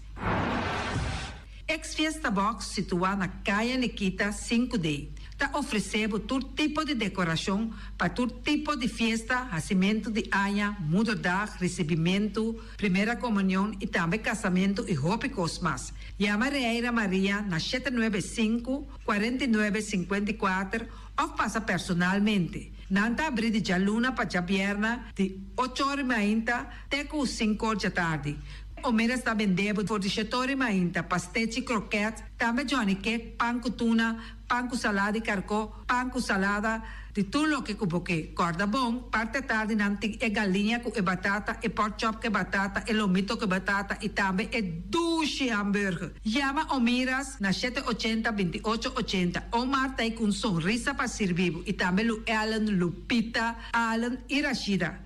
Ex-Fiesta Box situado na Caia Nikita 5D. Está oferecendo todo tipo de decoração para todo tipo de festa, nascimento de anha, mudança, recebimento, primeira comunhão e também casamento e roupas mais. Chama Reira Maria na 795-4954 ou passa personalmente. Nanta abrir de Jaluna para Jabierna de 8h30 até 5h da tarde. O mês está vendendo por 18h30 pastéis e croquetes, também Johnny Cake, pão com tuna, pão com salada e carcó, pão com salada, de tudo o que cuboque. Corda bom, parte tarde nanti é galinha com batata, e pork chop com batata, e lomito com batata, e também é duche hambúrguer. Chama o Miras na 780-2880, ou Marta aí com sorriso para servir, e também o Ellen, Lupita, Alan e Rashida.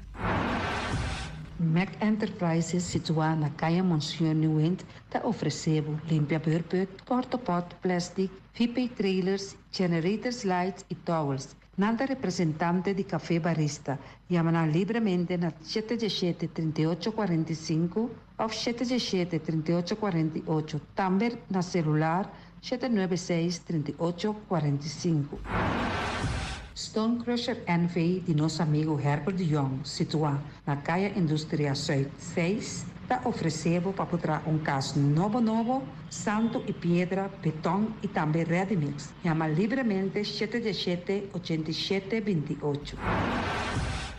Mac Enterprises, situada na Caia Monsieur Nieuwend, está oferecendo limpiador-put, cortopot, plastic, VP trailers, generators lights e towels. Nada representante de café barista. Chama livremente na 717-3845 ou 717-3848. Também na celular 796-3845. Stone Crusher NV de nosso amigo Herbert de Jong, situado na Caia Indústria Zuid 6, está oferecendo para botar caso novo, santo e pedra, betão e também ready mix. Chama livremente 717-8728.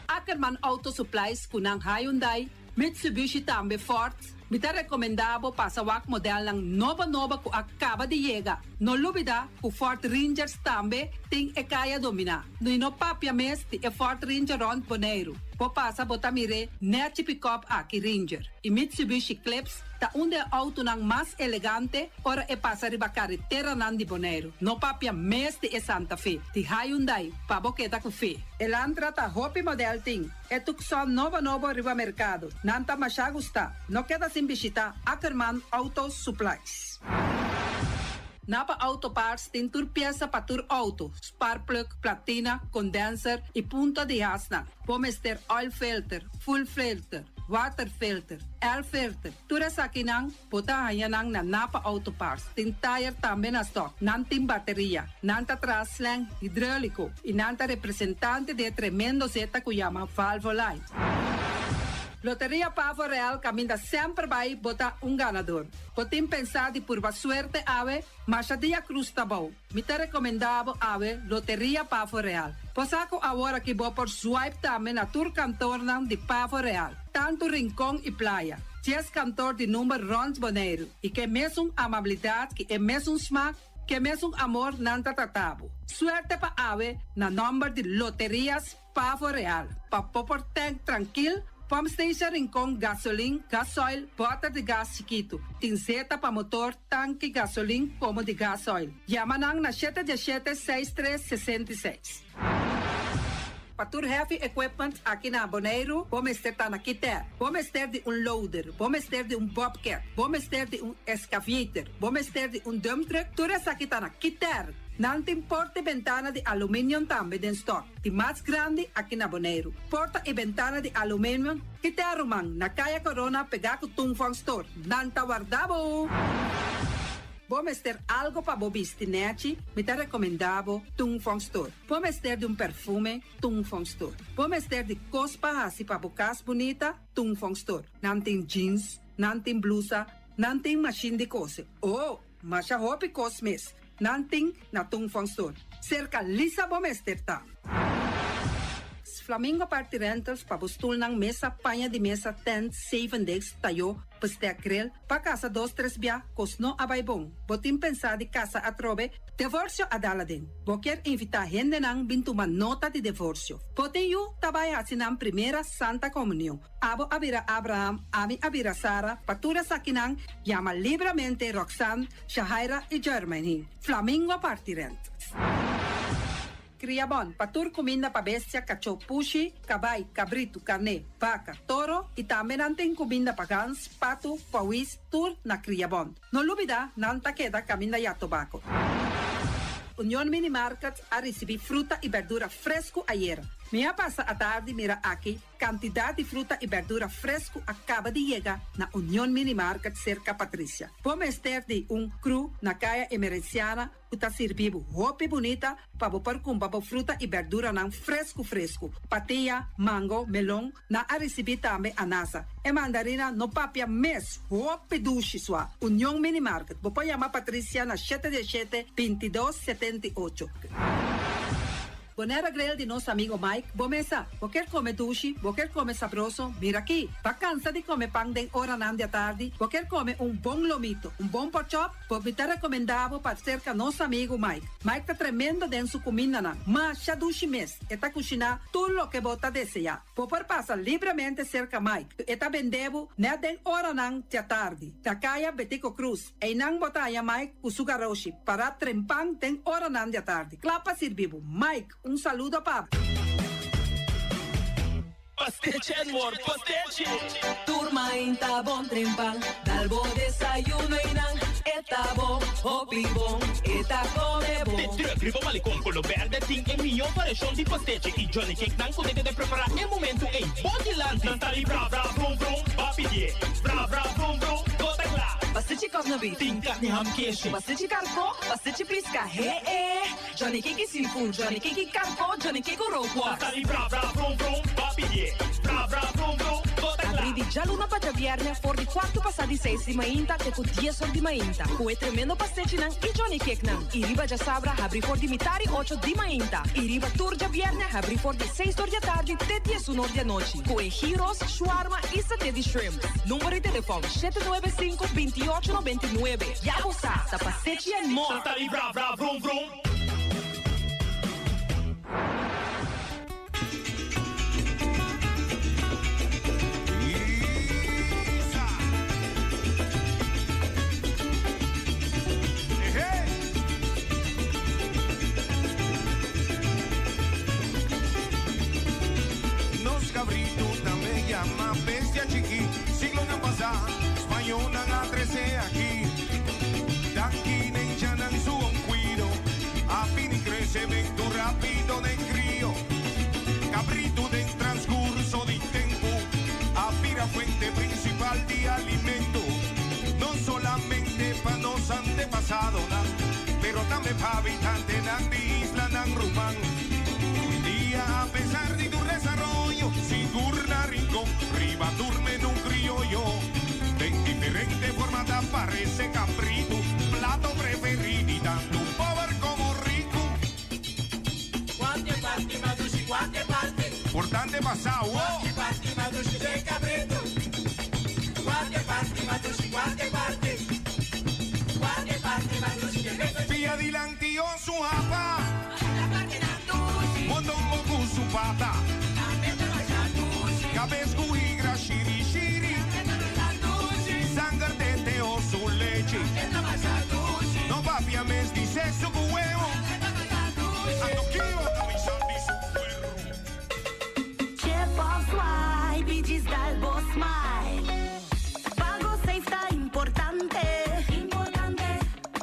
Ackerman Auto Supplies kunang Hyundai, Mitsubishi também Ford. Mita recomendado para o modelo ng nova que acaba de chegar. No lubida, o Ford Rangers também tem e kaya domina. No papia mes ti e Ford Ranger on Boneiro. Po pasa botamire net pick-up aqui Ranger. E Mitsubishi Eclipse ta onde auto nang mas elegante ora e passa riba carretera nan di Boneiro. No papia mes ti e Santa Fe. Ti Hyundai pa boqueta ku fe. Elantra ta hopi model ting. E tukson novo riba mercado. Nanta masya gusta. No queda sin visita Ackerman Auto Supplies. Napa Auto Parts tem tur pieza para tur auto, spark plug, platina, condenser e punta de asna. Pomos ter oil filter, full filter, water filter, air filter. Tura sa kinang, puta hayanang na Napa Auto Parts. Tem tire também na stock, nantim bateria, nanta traslang, hidráulico e nanta representante de tremendo zeta que chama Valvoline. Loteria Pavo Real caminha sempre vai botar ganador. Potem pensar de por suerte ave, mas a dia cruz tá bom. Me te recomendava ave Loteria Pavo Real. Posaco agora que vou por swipe também na tour cantor de Pavo Real. Tanto Rincón e Playa. Ties cantor de número Rons Boneiro. E que mesmo amabilidade, que é mesmo smaak, que mesmo amor nanta tatabo. Suerte pa ave na number de Loterias Pavo Real. Pa popor tank tranquil, pump station Rincón gasolina, gasoil, bota de gás chiquito. Tinzeta pa motor, tanque gasolina como de gasoil. Yamanang na 717-6366. Patur heavy equipment aqui na Boneiro, vamos ter na Kiter, vamos ter de loader, vamos ter de bobcat, vamos ter de excavator, vamos ter de dump truck, tudo isso aqui na Kiter. Não tem porta e ventana de alumínio também em stock. De mais grande aqui na Boneiro. Porta e ventana de alumínio que te arrumam na Caia Corona pegar com Tungfang Store. Não tá guardado. Vamos ter algo para bobistinete, me te recomendavo Tungfang Store. Vamos ter de perfume, Tungfang Store. Vamos ter de cospa assim para bocas bonita, Tungfang Store. Não tem jeans, não tem blusa, não tem machine de coser. Oh, mas a roupa cosmes. Nanting na Tungfang Store. Cerca Lisa Bomester ta. Flamingo Party Rentals pa bustul ng mesa, panha de mesa, tent, 7 days, tayo, paste akrel, pa casa 2-3 bia, kosno abay bong. Botim pensa di casa atrobe, divorcio adala din. Boker invita gente nang bintuman nota de divorcio. Pote yu tabay asinang primera Santa Comunión. Abo abira Abraham, ami abira Sara, patura sakinang, llama libremente Roxanne, Shahaira y Germany. Flamingo Party Rentals. Criabon, patur comida pa bestia, cachorro pushi, cabay, cabrito, carne, vaca, toro e também tem comida pa gans, pato, pauis, tur na Criabon. No lubida, nanta queda caminda ya tobacco. Union Mini Market a receber fruta e verdura fresco ayer. Minha passa a tarde mira aqui, quantidade de fruta e verdura fresco acaba de chegar na Union Mini Market cerca Patrícia. Vamos ter de cru na caia emergenciana, que está servindo roupa bonita para pôr com fruta e verdura não fresco. Patia, mango, melão, na a receber também anasa. E mandarina no papia mês, roupa duche sua. Union Mini Market. Vou chamar Patrícia na 717-2278. Bonera Grel de nosso amigo Mike, bomesa, você come duche, você come sabroso, mira aqui, tá cansa de comer pão de hora nan de tarde, você come bom lomito, bom porchop, você te recomendava para cerca nosso amigo Mike. Mike tá tremendo dentro sua comida nan, mas já duche mês, e tá cozinhando tudo o que você deseja. Você passa livremente cerca Mike, e tá vendendo na de hora nan de tarde, da caia Betico Cruz, e não botaya Mike o sugaroshi, para trempang de hora nan de tarde. Clapa servivo, Mike, saludo pa. Pastiche, amor, pastiche. Turma inta bon trempang, dalbo desayuno inang, eta bon, hopi bon, eta come bon. De druk, riba malicom, colo verde, ting e mio parejon di pastiche. I Johnny Cake nang kunde de preparar e momento e body land. Nantali bra bra vrum vrum, papi die. Bra bra vrum vrum, gota kla. Pastiche cosnabi, Ting carne ham queijo. pastiche carco, pastiche pisca, Johnny Cake seafood, Johnny Cake carco, Johnny Cake roquas. Nantali bra bra vrum vrum, papi die. Bra bra vrum vrum, gota kla. Abri di già luna para viernes, for di quarto passati 6 di mainta, che con 10 sol di mainta. Cue tremendo pastiche nang i Johnny Cake nang. I riba già sabra, abri for di mitari 8 di mainta. I riba turgia viernes, abri for di 6 di tardi, te 10 un'ora di noci. Cue gyros, shawarma e satè di shrimp. Numero di telefono 795-2899. Ya sa, ta pastiche and more. Nantali bra bra vrum vrum. Cabritos también llama bestia chiqui, siglo de pasar, español a 13 aquí, daqui nem chanan su cuido, a pini crece vento rápido de crío, cabrito de transcurso de tiempo, a pira fuente principal de alimento, no solamente para los antepasados, pero también para habitantes de isla nan rumán. A pesar de tu desarrollo, Sigurna Rincón, Ribaturna ese caprito, plato preferido y tanto pobre como rico. Quante parti, Madushi, quante parti? Importante pasado, Quante parti, Madushi, de cabrito? Quante parti, Madushi, quante parti? Quante parti, Madushi, de cabrito? Pia dilanti on su hapa, La parte da Dushi, mondongo con su pata, la meta da Dushi, cabescu higra shiri shiri, da Dushi, sangue de teo su leche, la masa Dushi, no papia mes di sexo con huevo, da Dushi. ando quiero camisa di su cuerpo. Chip-off swipe y digital boss smile. Pago safe está importante. Importante.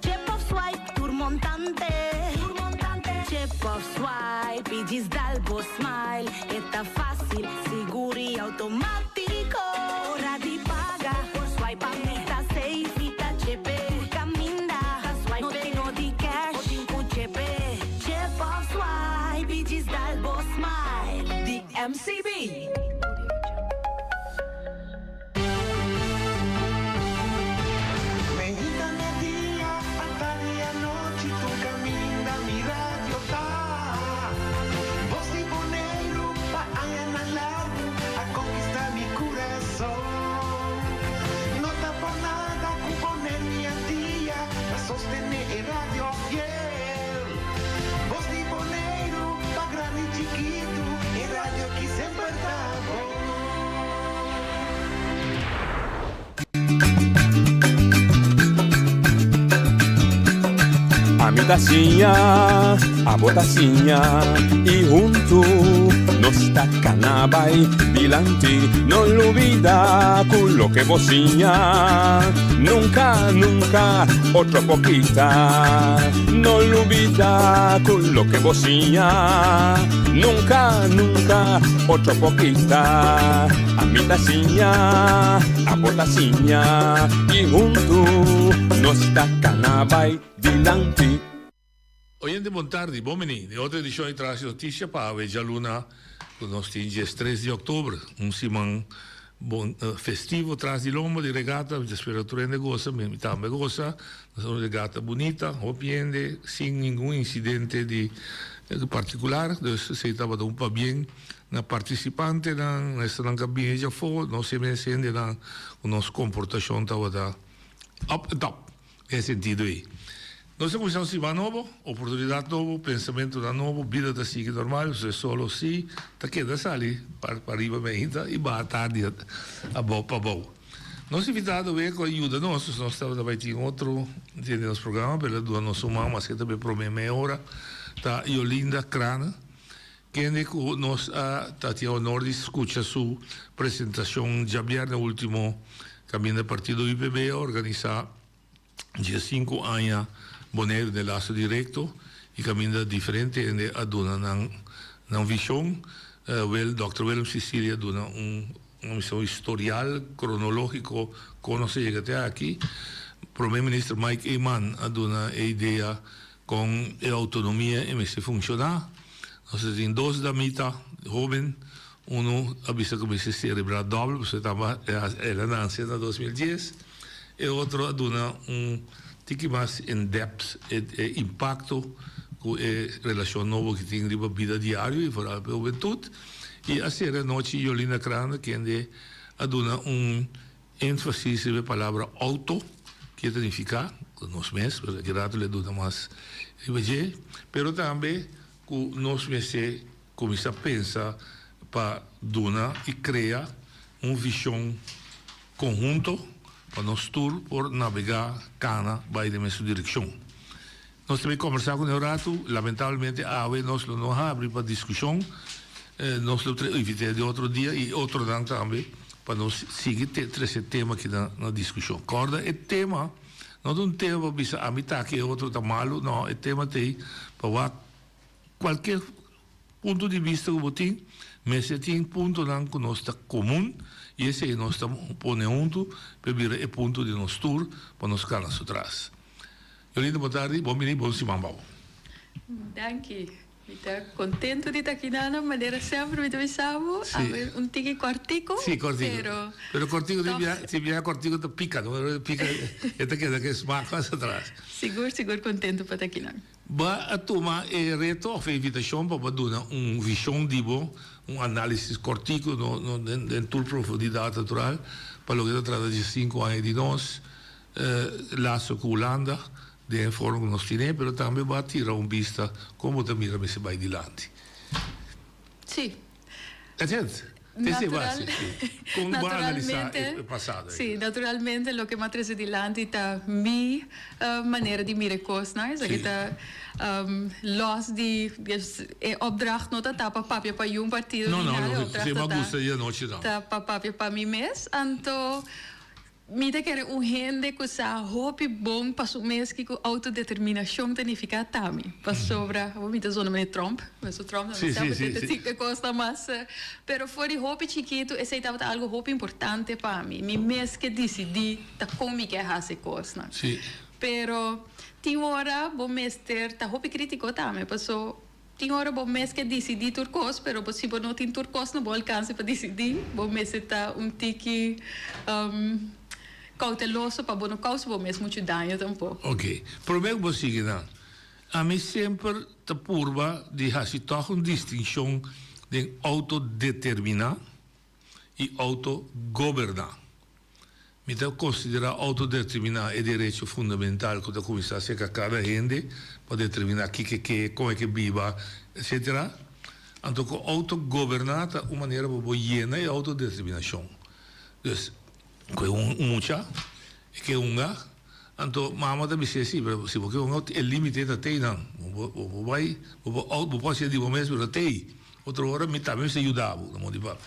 Chip-off swipe turmontante. Turmontante. Chip-off swipe y digital boss smile. Está fácil, seguro y automático. Hora de pagar por swipe a mí está safe y está chepe. Caminda, swipe no tengo de cash. O tengo chepe. Chip-off swipe y digital boss smile. The MCB. Medita nel dia, a tarde e a noite, tu caminha, mi radio tá. Voz de boneiro, pa allá na largo, a conquistar mi corazón. No está por nada, con poner mi día, a sostener el radio fiel. Voz de boneiro, pa grande e chiquito, el radio que sempre tá bom. A mi tacinha, a botacinha e junto nos tacanabay bilanti, no lo olvida con lo que bocinha, nunca, nunca, otra poquita, no lo olvida con lo que bocinha, nunca, nunca, otra poquita, a mi tacinha, a botacinha e junto nos tacanabay bilanti. Oyente, buon tardi, bomeni. De outra edição de Traz Notícia para a Veja Luna, que nós temos dia 3 de outubro, semana festivo, Traz de Lomba, de regata, de temperatura de goza, mesmo também goza, uma regata bonita, opiende, sem nenhum incidente de particular, então se estava dando para bem na participante, na cabine já foi, não se me sente na nossa comportação estava up top, nesse sentido aí. Nós temos uma semana nova, oportunidade nova, pensamento novo, vida está seguir normal, se solo se, está queda sali para arriba ainda e vai tarde a bom para bom. Nós invitado a ver com a ajuda nossa, nós estamos também ter outro no nosso programa, pela do nosso mão, mas que também por meia hora, está Yolinda Crana, que nós está tendo o honor de escutar sua apresentação já no último caminho do partido IPB, organizar dia 5 anos Boneiro de laço direto e caminha diferente onde aduna na visão Dr. William Cecilia aduna uma missão historial cronológico quando se chega até aqui primeiro-ministro Mike Eman aduna a ideia com a autonomia e se funcionar nós temos dois da mita jovem avisa que se cerebral doble você estava ela nasce em 2010 e outro aduna que mais em depth impacto com a relação nova que tem na vida diária e para a juventude e a ser a noite Yolinda Crana que aduna ênfase na palavra auto que significa nós mesmos porque grato le duna mais mas também que nós mesmos começa a pensar para duna e criar visão conjunto para nós tour por navegar cana vai de mesma direção. Nós também conversar com o rato, lamentavelmente a AVE nós não abre para discussão, nós invitamos de outro dia e outro dia também para nós seguir esse tema aqui na discussão. Corda é tema, não é tema bisa a mitad que outro está malo, não, é tema tem para qualquer ponto de vista que você tem, mas tem ponto não que nós está comum. E esse é nós estamos ponendo para vir o ponto de nosso tour para nós ficarmos atrás. Yolinda, boa tarde, bom menino, bom semana. Danke. Estou contento de estar aqui na maneira sempre, me pensava, um tique cortico. Sim, cortico. Pero cortico, se vier cortico, te pica, não? Pica, que smaak as atrás. Seguro, contento para estar aqui. Ba a toma reto of invitação para dar visão dibo, análise cortico no tua profundidade natural, para o que trata de 5 anos de nós, laço com Holanda, de forma que nós temos, mas também vai tirar vista como te mira se vai adiante. Sim. É certo? Como vai analisar o passado? Sim, naturalmente, o que mais adiante está minha maneira de mirar coisas, não é? Isso está los de opdracht não está para papel para um partido. Não, se me gusta a noite não. Está para papel para mim mesmo, então mira que era gente que sa hope bom para o mês que com autodeterminação significa também. Para sobra, vou me dizer o nome de Trump, mas o Trump não sabe que costa mais. Pero fora hope chiquito, esse estava algo hope importante para mim. Me mês que decidi, tá como me quer fazer coisa. Sim. Pero tinha hora bom mês ter, tá hope crítico também, passou. Tinha hora bom mês que decidi turcos, pero se não tem turcos não vou alcançar para decidir. Bom mês está tique cauteloso para não causar mesmo muito dano tampouco. Ok. Primeiro você que não. A mim sempre te purva de fazer toch uma distinção de autodeterminar e autogovernar. Me te considera autodeterminar é direito fundamental que começa a ser que cada gente para determinar como é que viva, etc. Então, autogovernar é uma maneira para llena de autodeterminação. Então, que mucha que unga anto mama da bise si pero si porque un el límite da tei não vai o pode de momento pero tei outra hora me também se ajudava no de papo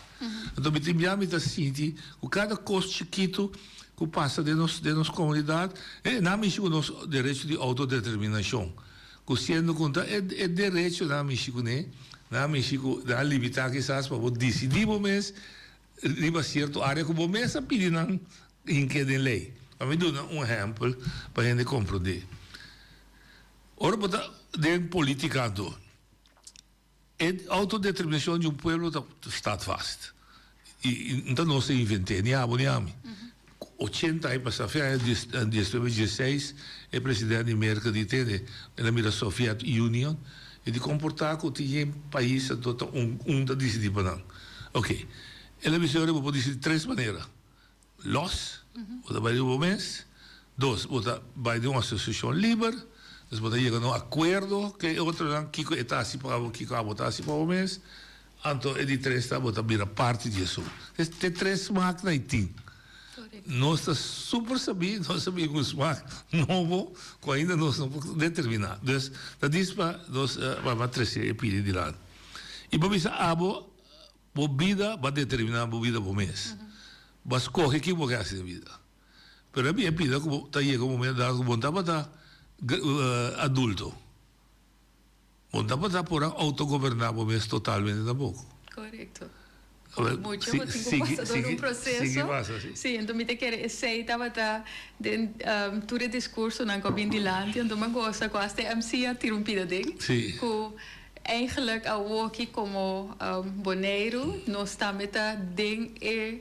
então me tem me tá senti o cada coisa chiquito que passa de nos comunidade na México nos direito de autodeterminação que sendo conta é direito na México né na México da liberdade que sabe para decidir momento riba certo área como começa a pedir em que de lei. Para me dar exemplo para a gente compreender. Ora, de política, a autodeterminação de povo está fácil. E então não se inventei, nem a nem a mim. 80 anos passaram, em 2016, o presidente da América de Tene, na mira Soviet Union, e de comportar que tinha país da decidir para não. Ok. Ela me disse, vou dizer de 3 maneiras. Você vai de um mês. 2, você vai de uma associação livre. Você vai chegar a um acordo que outro não que está assim para o que está assim para o mês. Então, é de 3, você vira parte disso. Tem 3 máquinas e tem. Nós estamos super sabidos, nós sabemos que é novo, que ainda não estamos determinados. Então, da disso para nós vamos trazer e pedir de lado. E para isso, a vida vai determinar a vida por mês. Vai escolher que vai fazer a vida. Mas a minha vida, como está aí, como me dá, como está para adulto. Não para por autogovernar por mês totalmente tampouco. Correto. Muito, eu tenho passado um processo. Sim, então me te quer aceitar para todo discurso na cabine de lande, então me gosta quase de MC a tirumpida dele. Sim. Eigenlijk al aqui como boneiro, nós estamos dentro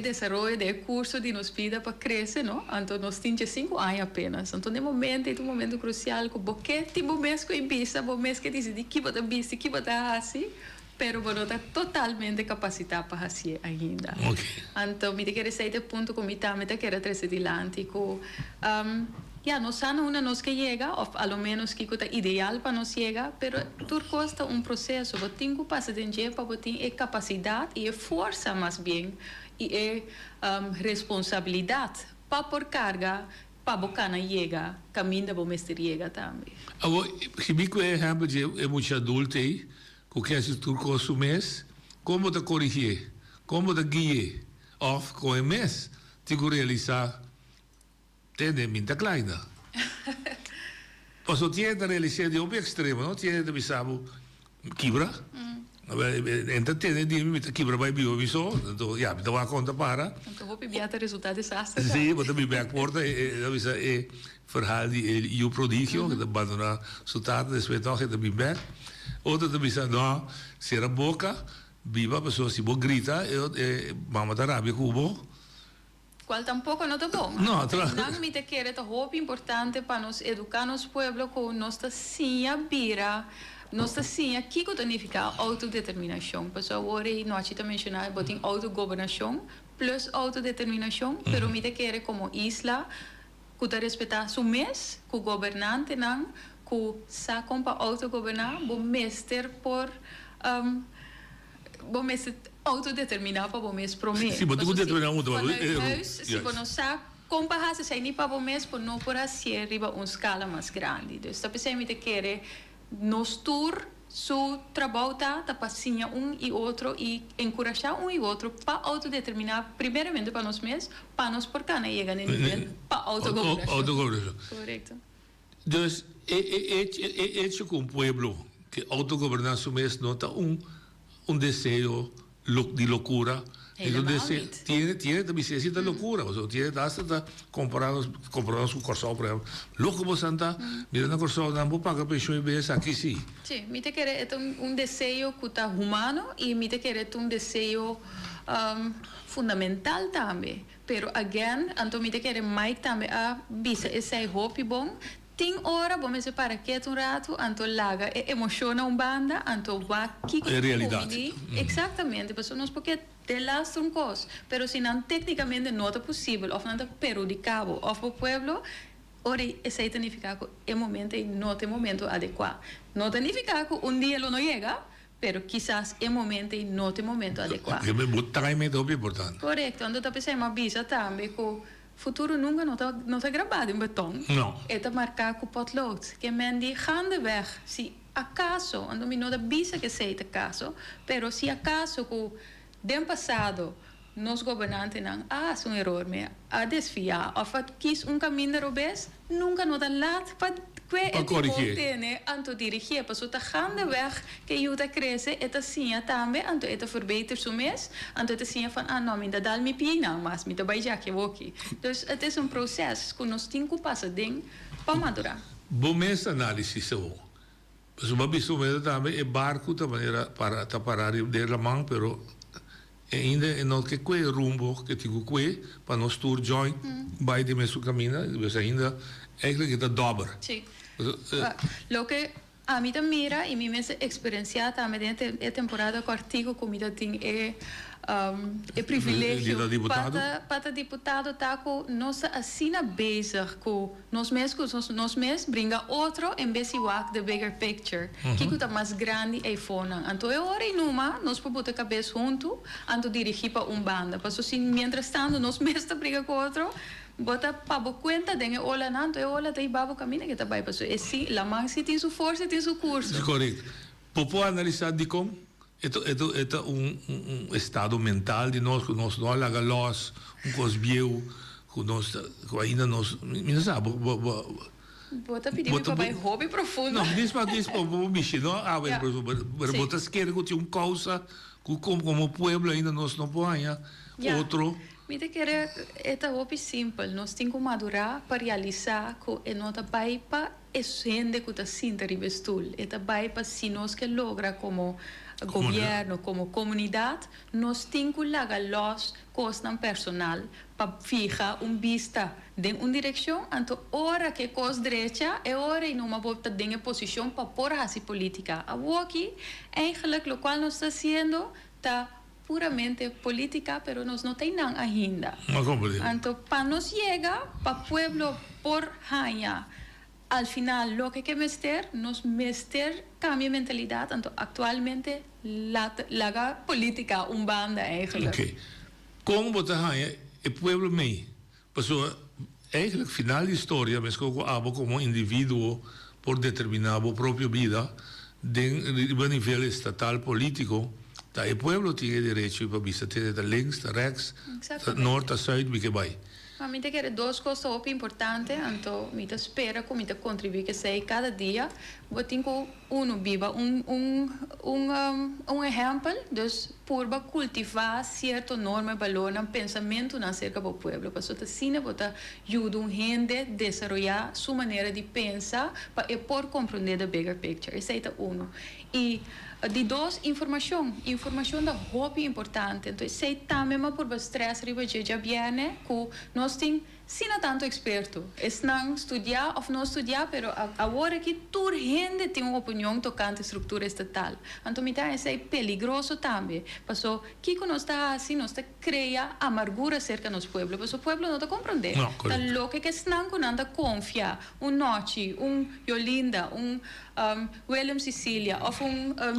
desenvolvimento de curso de nos pida para crescer, não? Então nós temos 5 anos apenas. Então no momento é um momento crucial que porque tipo mês que empieza, o mês que decide que vai dar que vai dar assim, pero não está totalmente capacitado para fazer ainda. Então me quer dizer de ponto como também te quer trazer adiante que nos han una nos que llega, o a lo menos que é ideal para nos llegar, pero tudo custa um processo, você tem que passar de tempo para ter capacidade e força mais bem e responsabilidade para por carga para bocana chega, caminho da mestre chega também. Se me que exemplo de muito adulto aí, que quer se tudo costa mês, como te corrigir, como te guiar, ou com o mês, te realizar tem muita kleina. Posso ter de realizar de um extremo, não tinha de bisabo quebra, Entertainer die met de kibber bij bio zo, ja, dat was conta para. Então, vou pedir até resultado desastre. Sim, mas também back porta, dat is een verhaal die je prodigio, que abandona resultaten, después toch het bij back. Outra também sa no, será boca, viva pessoa si bo grita, mama da rabia cubo. Qual tampouco não tá bom. No, Não me te quer, é muito importante para nos educar nos pueblo com nossa sinha bira. Nossa sim, aqui que significa autodeterminação. Pessoal, hoje nós também mencionamos botem autogovernação plus autodeterminação, pero me te quer como isla, que te respeitar su mês, que o governante não, que sacam para autogovernar, bom mestre por bom mestre autodeterminar para bom mês promessa. Sim, mas tu determinar muito, se você não sabe comparar se sai nem para bom mês, por não por assim arriba uma escala mais grande. Então, está pensando me te quer nos tour su trabalho tá passinha e outro e encorajar e outro para autodeterminar primeiramente para nós mesmos, para nós por cá não chega nem nível para autogovernação. Correto. Dus hecho com o pueblo que autogovernação mesmo não tá desejo de loucura. Tiene también cierta locura, o sea, tiene hasta comparado su corsao, por ejemplo. Loco por Santa, mira una corsao, no paga pensión y ves aquí sí. Sí, me te quiere un deseo que está humano y me te quiere un deseo fundamental también. Pero again, anto me te quiere mais también a visa esse hobby bom. 10 horas, vamos separar quieto rato, anto laga emociona banda, anto va aqui com a realidade. Exatamente, pessoal, nós porque de las troncos, pero si não tecnicamente não é possível, ou não é perjudicável, ou o pueblo, ora esse significa que é momento e não é momento adequado. Não significa que dia ele não chega, pero quizás é momento e não é momento adequado. Que o timing é importante. Correto, então está pensando uma bisa também que futuro nunca não está gravado em beton. Não. Está marcado com potlood. Que men die gaandeweg, se acaso, ando me não da bisa que seja acaso, pero se acaso que do passado nos governantes não há um erro, a desfiar, ou quis caminho de robês, nunca não dá lado para corrigir. Anto dirigir, para tá gaandeweg que ajuda a crescer, eta sim também, anto eta verbeter su mês, anto eta sim van não me dá me pina, mas me dá já que vou aqui. Dus het is processo que nós temos que passar ding para madurar. Bom mês análise seu. Mas uma pessoa também é barco da maneira para parar de la mão, pero ainda não que quei rumbo que tigo quei para nós tour join by de mesmo caminho, dus ainda eigenlijk het dobber. Sim. Lo que a mim também mira e minha experiência também dentro da temporada com artigo comida tem é privilégio para deputado tá com nossa assina bezig com nós mesmos brinca outro em vez de walk the bigger picture que está mais grande e fona então é hora e numa nós podemos botar cabeça junto anto dirigir para banda para assim mientras tanto nós mesmos briga com outro bota para conta de olha não é olha tem babo caminho que tá vai para é sim la mão se tem sua força tem seu curso correto popo analisar de como é estado mental de nós que nós não laga los cosbieu que nós ainda nós não sabe bota pedir para vai hobby profundo não diz para bicho não bota esquerda que tinha causa como pueblo ainda nós não põe outro. Mira que é hobby simples, nós temos que madurar para realizar que não está bem para gente que está sinta ribestul, está bem para se nós que logra como governo, como comunidade, nós temos que lagar los costas personal para fijar vista de uma direção, então hora que coisa direita é hora e numa volta de posição para pôr a política. Aqui, eigenlijk, o qual nós está fazendo, está puramente política, pero nós não tem nada ainda. Então, para nós chegar, para o pueblo por ganhar, al final, lo que mester, nós mester cambia a mentalidade, então, atualmente, la política banda eigenlijk. Ok. Como você ganha, o pueblo meio? Pessoa, eigenlijk, final da história, mas como indivíduo, por determinar a própria vida, de nível estatal político, o pueblo tem direito para visitar de links, de rechts, de norte, de zuid, wie que vai. A mí te quiere dos cosas muy importantes, entonces me espera que me contribuye que sea cada día. Yo tengo uno viva un ejemplo, dus purba cultivar cierto norma, valor, un pensamiento acerca del pueblo. Para eso cine bota ayuda a gente a desarrollar su manera de pensar para por comprender the bigger picture. Ese es uno. Y de dos, información da muito importante. Então, sei também por estresse riba já viene que nós tem sina tanto experto. Es não estudar ou não estudar, pero agora que toda gente tem uma opinião tocante à estrutura estatal. Então, me dá esse peligroso também. Passou que nós está assim, nós está cria amargura cerca dos pueblos. Porque o pueblo não está compreender. Tá louco que não anda confiar. Noche, Yolinda, William Cecilia ou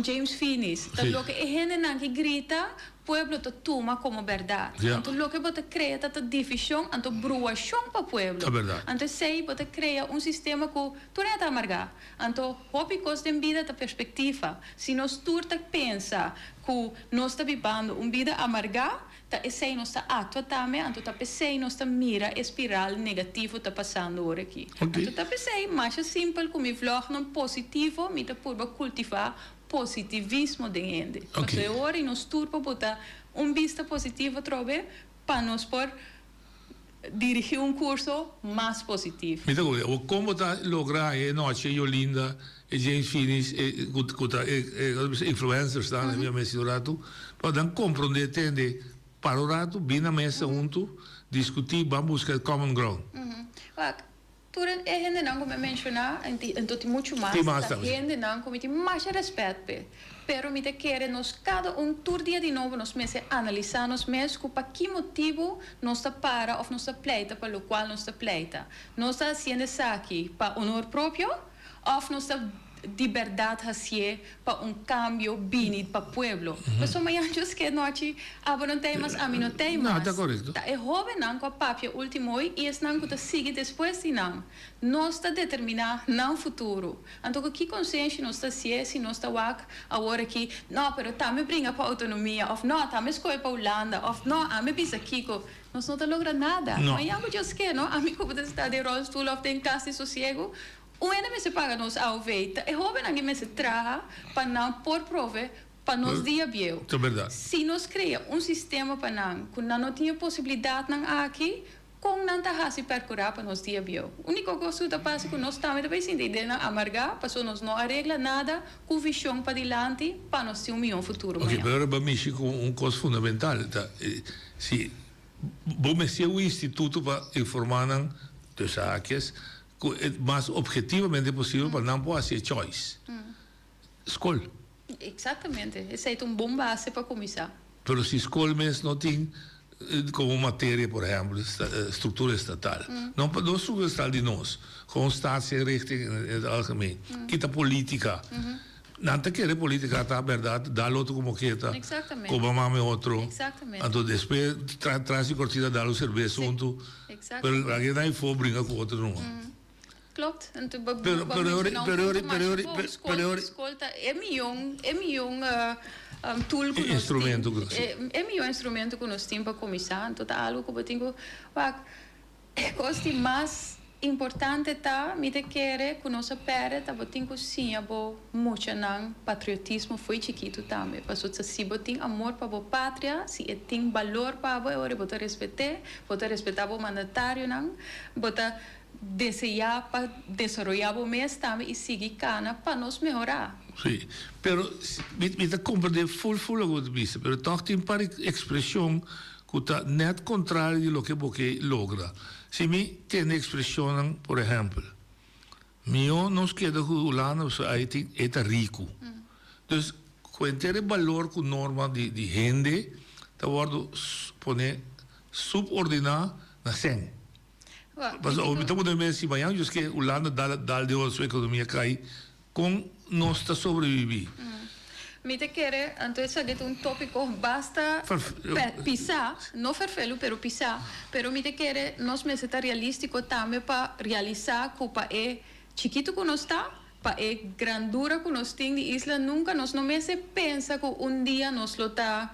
James Finis. Tá louco que gente não que grita, pueblo te toma como verdade. Então, lo que você cria é a divisão, então bruação para o pueblo. Então, sei, você cria sistema que tu não está amargar. Então, hobicos de vida da perspectiva. Se nós turta pensa que nós está vivendo vida amargar, tá esse nós está atua também, então tá pensei nós está mira espiral negativo tá passando agora aqui. Então tá pensei mais simples como me vlog não positivo, me tá por cultivar positivismo de gente. Então agora nós turpa botar vista positiva trobe para nós por dirigir curso mais positivo. Mira, como tá lograr noche Yolinda e James Finis influencers tá na minha mencionado para compreender entender para o rato, vir na mesa junto, discutir, vamos buscar common ground. Tu é gente não como mencionar, então tem muito mais. Gente não como tem mais respeito, pero me te quer nós cada tur dia de novo nós mesmo analisar nós mesmos para que motivo nós está para ou nós está pleita para o qual nós está pleita. Nós está fazendo isso aqui para honor próprio ou nós está de verdade hacia para cambio bem para o pueblo. Mas amanhã eu que noite não tem mais, a mim não tem mais. Não, está correto. É jovem não com a papia último e esse não que sigue depois de não. Nós está determinar não futuro. Então que consciência nós está se nós está agora que não, pero tá me brinca para autonomia, ou não, tá me escolhe para Holanda, ou não, a me pisa aqui nós não tá logra nada. Amanhã eu que não, a mim como está de rolstoel ou tem casa de sossego. O ene me se paga nos alveita, é jovem que me se traga para não por prove para nos dia bio. É verdade. Se nós cria sistema para não, que não tinha possibilidade não aqui, com não tá se percurar para nos dia bio. O único coisa que passa que nós também depois entender não amargar, passou nós não arregla nada, com visão para dilante, para nós ter melhor futuro. Ok, mas para mim com coisa fundamental, tá? Se vou mexer o instituto para informar dos saques mais objetivamente possível para não poder fazer choice. Escola. Exatamente. Esse é bom base para começar. Mas se escola mesmo não tem como matéria, por exemplo, estrutura estatal. Não estrutura estatal de nós, com o Estado sem richting in algemeen. Kita política. Não te quer política, tá verdade, dá outro como que tá. Exatamente. Como mame outro. Exatamente. Então depois traz cortina dá o cerveja junto. Exatamente. Mas alguém daí for brincar com outro não. Klopt. En toen escolta é milhão tool que instrumento é milhão instrumento que nós temos para começar. Então tá algo que eu tenho é coisa mais importante tá me te querer que nós perde tá botinho sim abo muito não patriotismo foi chiquito também passou se botin amor para a pátria se tem valor para agora botar respeitar o mandatário não botar desejar para desenvolver o mês também e seguir cana para nos melhorar. Sim, pero me te compreender full o que dice, pero toch tem para expressão que está net contrário de lo que você logra. Se me tem expressão, por exemplo, meu nos queda que o lano aí é rico. Então, quanto valor que norma de gente, tá guardo poner subordinar na sen. Mas estamos de mês amanhã, eu que o lano dá de sua economia cai com nós está sobreviver. Me te quer, então esse é tópico basta pisar, não ferfelo, pero pisar, pero me te quer nós me está realístico também para realizar que para é chiquito que nós está, para é grandura que nós tem de isla nunca nós não me se pensa que dia nós lo está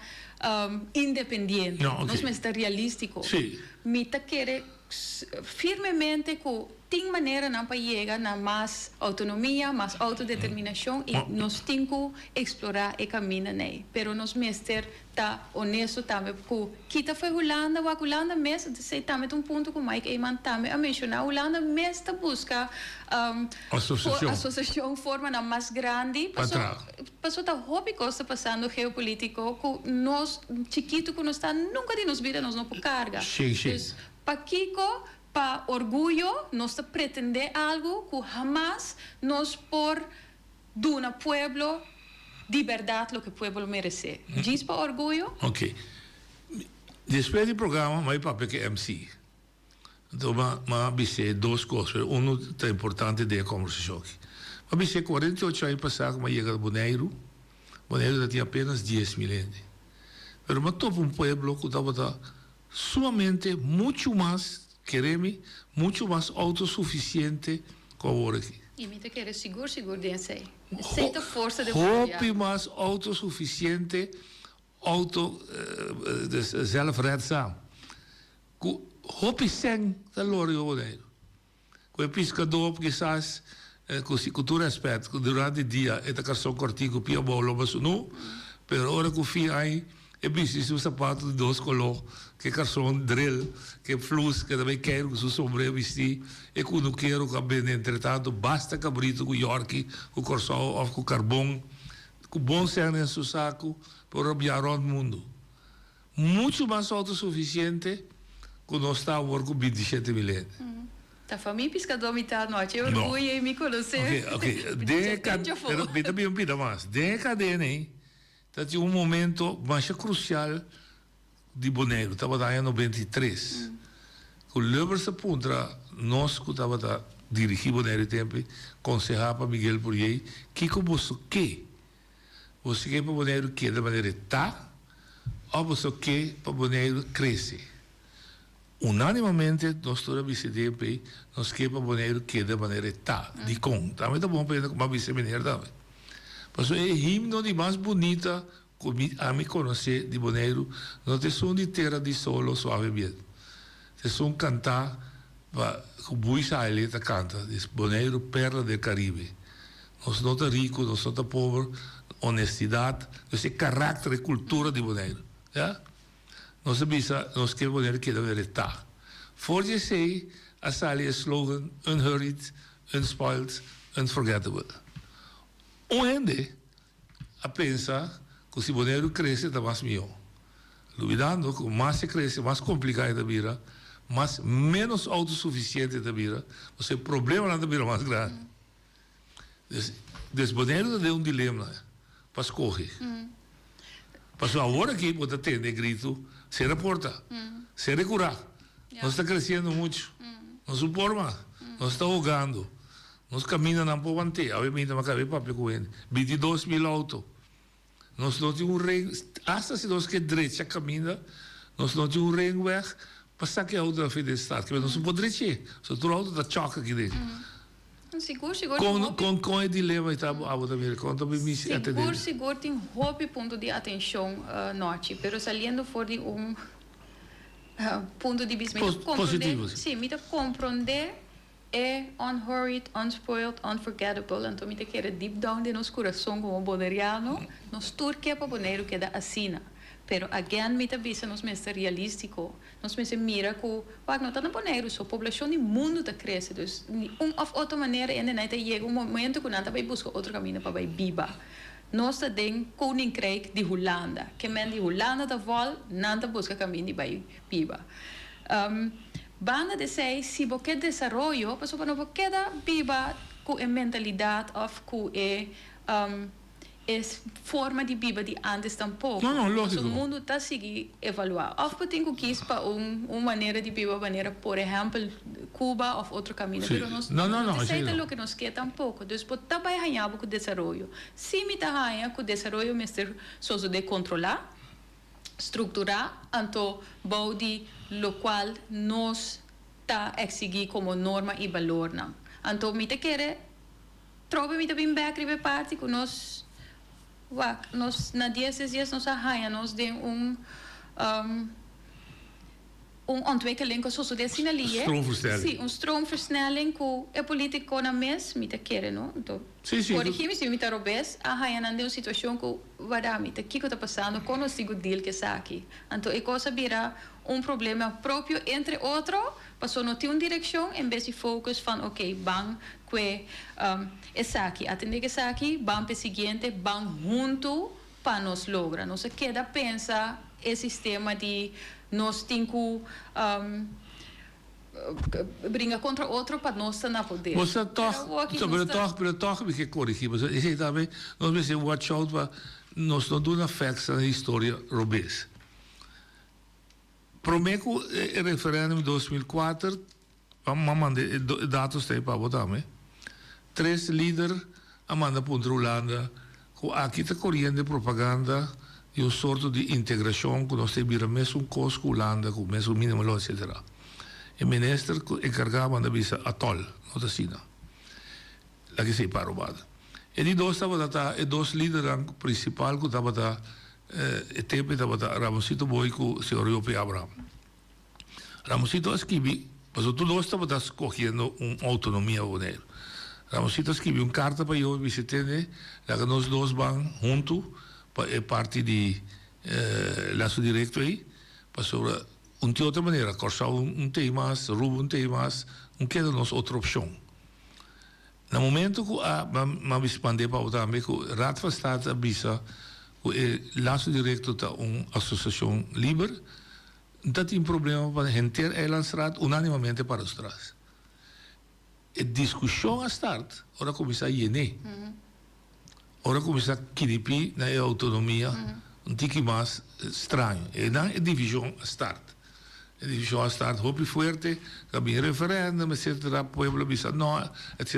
independiente, nós me está realístico. Sí. Me te quer firmemente que tem maneira não para chegar na mais autonomia, mais autodeterminação e nós temos que explorar e caminhar nele. Pero nós mestre tá honesto também porque kita foi Holanda, o Holanda mesmo sei também ponto que Mike Eman também a mencionar Holanda mesmo busca associação forma na mais grande. Passou tá hobby costa passando geopolítico que nós chiquito que nós está nunca de nos vida nós não por carga. Para Kiko, para orgulho, nós pretender algo que jamás nos por dar a pueblo de verdade o que o pueblo merece. Diz para orgulho? Ok. Depois do programa, vai para que MC. Então, mas duas coisas. Um é importante da conversação aqui. Mas 48 anos passados, mas chega a Bonaire tinha apenas 10 mil gente. Mas topo um pueblo que estava sumamente muito mais, queremos, muito mais autossuficiente que agora aqui. E me te quer seguro de sei. Aceita força de hoop mais autossuficiente, zelfredzaam. Hoop sem da lori overheen. Com pescador que sabe com tu respeito, durante o dia é da carção cortico pia bolo mas não, pero ora que fim aí é business um sapato de 2 colores que carção drill, que flus, que também quero que seu sombrero vestir e que não quero que bem entretanto basta cabrito com yorkie, com corção ou com carvão, com bom cerne em seu saco para viajar o mundo. Muito mais autossuficiente que nós estamos com 27 mil anos. Tá família pescador me tá noite, eu orgulho e me conhecer. Ok. Pero também pida mais. Decadena, hein? Tinha um momento mais crucial de Bonaire, estava no ano 93. O Leber se puntra, nós que estava dirigindo Bonaire tempo, aconselhava para Miguel Purier, que você quer? Você quer para Bonaire que da maneira está, ou você quer para Bonaire crescer? Unanimamente, nós toda BCDP, nós quer para Bonaire que da maneira está, de com. Também está bom para uma BCDP também. Mas é o himno de mais bonita que a me conhecer de Bonaire, não é só de terra de solo suavemente. É só cantar para o Buisa Aileta canta, de Bonaire, perla do Caribe. Nós não estamos ricos, nós não estamos pobres, honestidade, esse caráter e cultura de Bonaire. Ja? Nós queremos Bonaire que deve estar. Voor je zei, a sali slogan, unhurried, unspoiled, unforgettable. Onde a pensar que se Bonaire cresce, está mais melhor. Duvidando que mais se cresce, mais complicado a vida, mas menos autossuficiente da vida, o problema na vida mais grande. Então, Bonaire tem dilema para escolher. Mas agora aqui, pode atender grito, se reporta, se recurar. Nós estamos crescendo muito, nós suportamos, nós estamos jogando. Nós caminhamos na Povante, obviamente, mas acabei para com ele. 22 mil autos. Nós não temos ring, até se nós que direita caminha, nós não temos ring weg, passar que a auto da Fede Estado, que nós não podemos direita. Se o auto da choca aqui dentro. Seguro. Com o dilema está a também, conta para mim se atender. Seguro tem ponto de atenção norte, pero saliendo fora de ponto de vista positivo. Sim, me compreender é unhurried, unspoiled, unforgettable. Então, me quer deep down de nosso coração como boneriano, nós turque para Bonaire que da assina. Pero again, me avisa nos mestre realístico, nos mestre mira que não está na Bonaire, a população do mundo está crescendo. Então, of outra maneira, ainda chega momento que não vai buscar outro caminho para vai biba. Nós temos Koninkrijk de Holanda, que men de Holanda da vol, não busca caminho de vai biba. Banda de sei, se você desenvolve, para não você da biba com a mentalidade of com a forma de biba de antes tampouco. Não, lógico. O mundo está seguindo evaluar. Of você tem que quis para uma maneira de biba, maneira, por exemplo, Cuba ou outro caminho. Sí. Não sei o que nós quer tampouco. Então, você está bem ganhando com o desenvolvimento. Se me está ganhando com o desenvolvimento, mestre, só de controlar, estruturar, então, body, lo qual nós está exigir como norma e valor. Então, me te quer, trobe me te bem back ribe parte que nós na 10 dias nós arranha, nós de ontwikkeling zoals de sinalie. Stroomversnelling. Sì, stroomversnelling ku e politico na mes mita kere no. Então, Sim. corrigimos se mita robes, aí ande uma situação ku vadami te kiko tá passando com o sigo deal que sa aqui. Então, e cosa vira problema próprio entre outro, passou não tem direção em vez de focus van ok, bang que essa aqui, atender que essa aqui, bang pe seguinte, bang junto para nos logra. Não se queda pensa o sistema de nós temos que brincar contra outro para nós estar na poder. Você toch me que corrigir, mas eu sei também, nós vamos watch out para nós não damos facts na história robês. Promeco o referendum 2004, vamos mandar dados para votar, né? 3 líderes amanda ponto Holanda, com aqui está correndo propaganda e um sorto de integração que nós temos mesmo coisa com Holanda, com mesmo mínimo, etc. O ministro encarregava da visa atol, não da China. Lá que se parou. E de dois líderes principais que estavam e tempo estava Ramosito Boi com o senhor Yopi Abraham. Ramosito escreveu, mas tudo estava escolhendo uma autonomia boneira. Ramosito escreveu uma carta para eu visitar, lá que nós dois vamos juntos, para parte de laço direto aí, para sobre de outra maneira, cortar tema, roubar tema, não queda nos outra opção. No momento que a expandir para o também, que o Raad van State avisa o laço direto da uma associação livre, não tem problema para a inteira Eilandsraad unanimamente para os trás. A discussão a start, ora começa a INE, ora começa a KDP na autonomia, um tique mais estranho, e não a divisão a start. A divisão a start, hope forte, que havia referendum, etc., o povo disse não, etc.,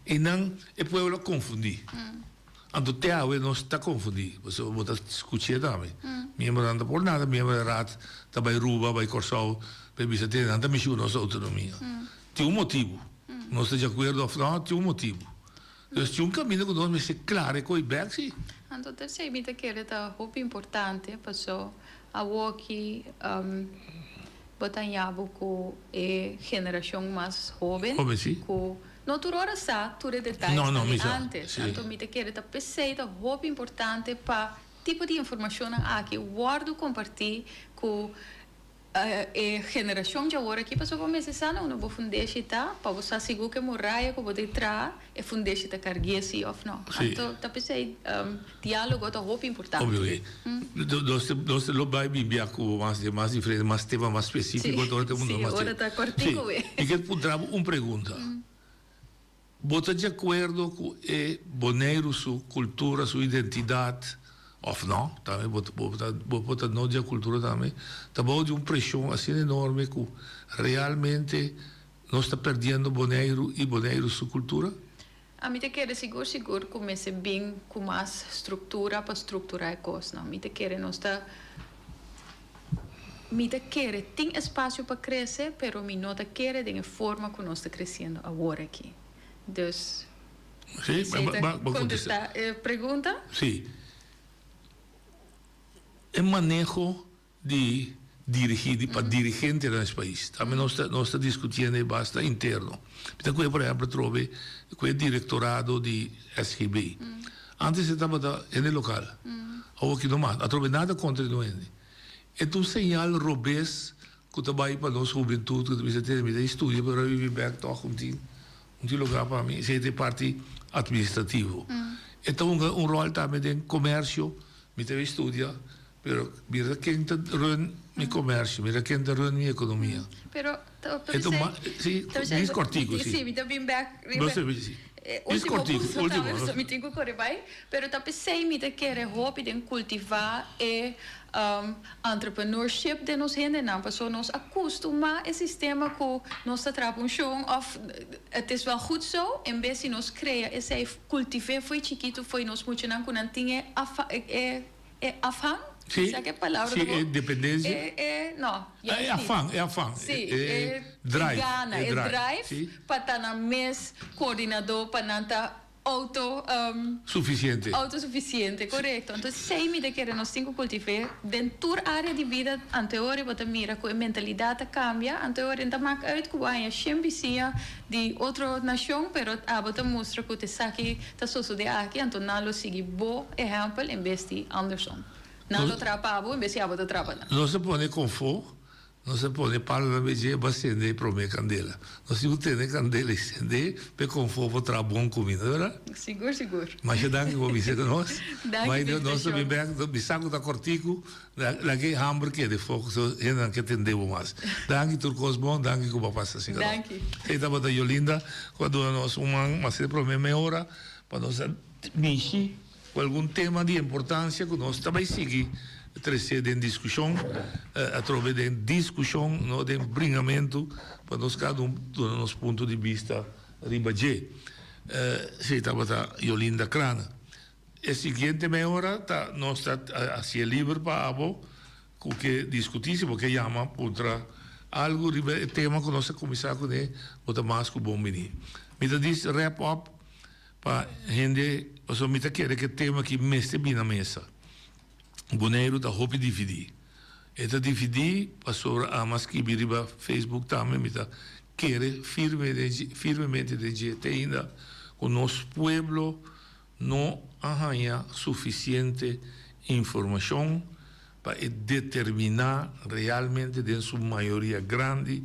e não o povo confundir. Ando te awe não está confundido, você vai discutir também. Membro anda por nada, membro da Raad, está vai roubar, vai cortar, vai visitar, anda mexer nossa autonomia. Tem motivo. Não está de acordo ou não, tem motivo. Então, tem caminho que nós me ser claro com o Brexit. Então, terceiro, me que é muito importante, porque a Woki botanhava com a geração mais jovem. Jovem, sim. Não tu ora sa, tu re detalhes antes. Então, me te quero ta pesseita, muito importante para tipo de informação aqui, guardo compartilhar com a geração de agora aqui, passou para mim se não, não vou fundar tá, para você segurar que morraia que vou entrar e fundar se tá cargueia se ou não. Então, ta pesseita, diálogo tá muito importante. Óbvio. Nós lo vai bibia com mais diferente, mais tema mais específico, agora temos mais. Sim, agora tá cortico, e que putrava uma pergunta. Bota de acordo com o boneiro, sua cultura, sua identidade, ou não, também bota não de cultura também, também de uma pressão assim enorme que realmente nós está perdendo boneiro e boneiro sua cultura? A mim te quer seguro comece bem com mais estrutura para estruturar a coisa, não? Me te quer nós está me te quer tem espaço para crescer, pero me não te quer de forma que nós está crescendo agora aqui. Dus, sim, contestar a pergunta? Sim. O manejo de dirigir, para dirigente nesse país. Também nós estamos discutindo basta interno. Então, por exemplo, trove o diretorado de SGB. Antes estava no local. Ou aqui não mais. Não trove nada contra nós. É um sinal robês que trabalha para nós, juventude, que precisa ter estudo para viver bem, toch, um lugar para mim, é parte administrativo. Então, um rol também de comércio, me teve estudia, mas mira quem está run meu comércio, mira quem está run minha economia. Pero, então, sim, diz cortico, sim. Sim, me está bem back. Diz cortico, último. Me tenho que correr bem, pero tá pensei me te querer hope de cultivar e entrepreneurship de nos gente não, porque nós acostumar esse sistema que nós trabalhamos of het is wel goed zo, em vez de nós criar esse cultivar foi chiquito foi nós muito não quando tinha afã. Sim, sabe a palavra? Sim, é dependência. Não. É afã. Sim, drive. Gana, drive para estar na mesa coordenador para não estar autosuficiente, correcto. Entonces, sei me de que nós temos que cultivar dentro da área de vida anterior, você mira que a mentalidade cambia, anterior ainda mais uit que vai a chambicia de outra nação, pero a você mostra que você sabe que está sucedendo aqui, então não lo sigue bom exemplo em vez de Anderson. Não lo trapavo em vez de a você trabalhar. Não se pode conforto. Não se pode para na BG para acender para minha candela. Nós temos que ter candela e acender para conforto para bom comida, verdade? Seguro. Mas já dá que vou dizer que nós. Mas nós também bisaco da cortico, lá que hambre que de fogo, ainda que entendemos mais. Danke turcos bom, danke que vai passar assim. Danke. Aí estava da Yolinda quando nós mas se para meia hora para nós mexer com algum tema de importância que nós também seguir. Trazer em discussão, através de discussão, no, de bringamento, para nós cada do nosso ponto de vista ribaje. Se estava a Yolinda Crana. A seguinte meia hora, nós estamos assim livre para abo, com que discutisse, porque chama contra algo, tema que nós começar com ele, botar mais com bom menino. Me diz wrap up para gente, eu me quer que tema que meste bem na mesa. Boneiro da roupa dividir. Eta dividir passou a mais que biriba Facebook também me tá querer firmemente de gente ainda o nosso pueblo não arranha suficiente informação para determinar realmente de sua maioria grande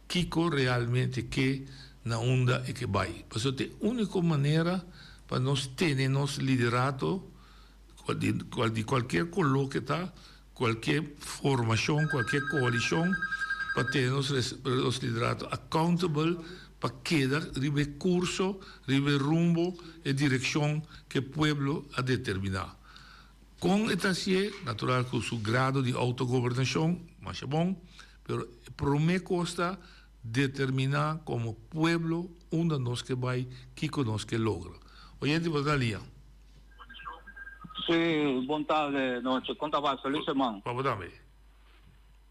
que realmente que na onda e que vai. Porque é a única maneira para nós ter nosso liderato de qualquer coloque, tá? Qualquer formação, qualquer coalição, para ter os liderados accountable para cada recurso, rumbo e direção que o povo a determinar. Com esse natural que o seu grado de autogovernação, mas é bom, mas para mim custa determinar como povo onde nós que vai, que nós que logra. Oyente, Badalia. Sí, buenas tardes, noche. ¿Cómo va? Feliz semana. Vamos a ver.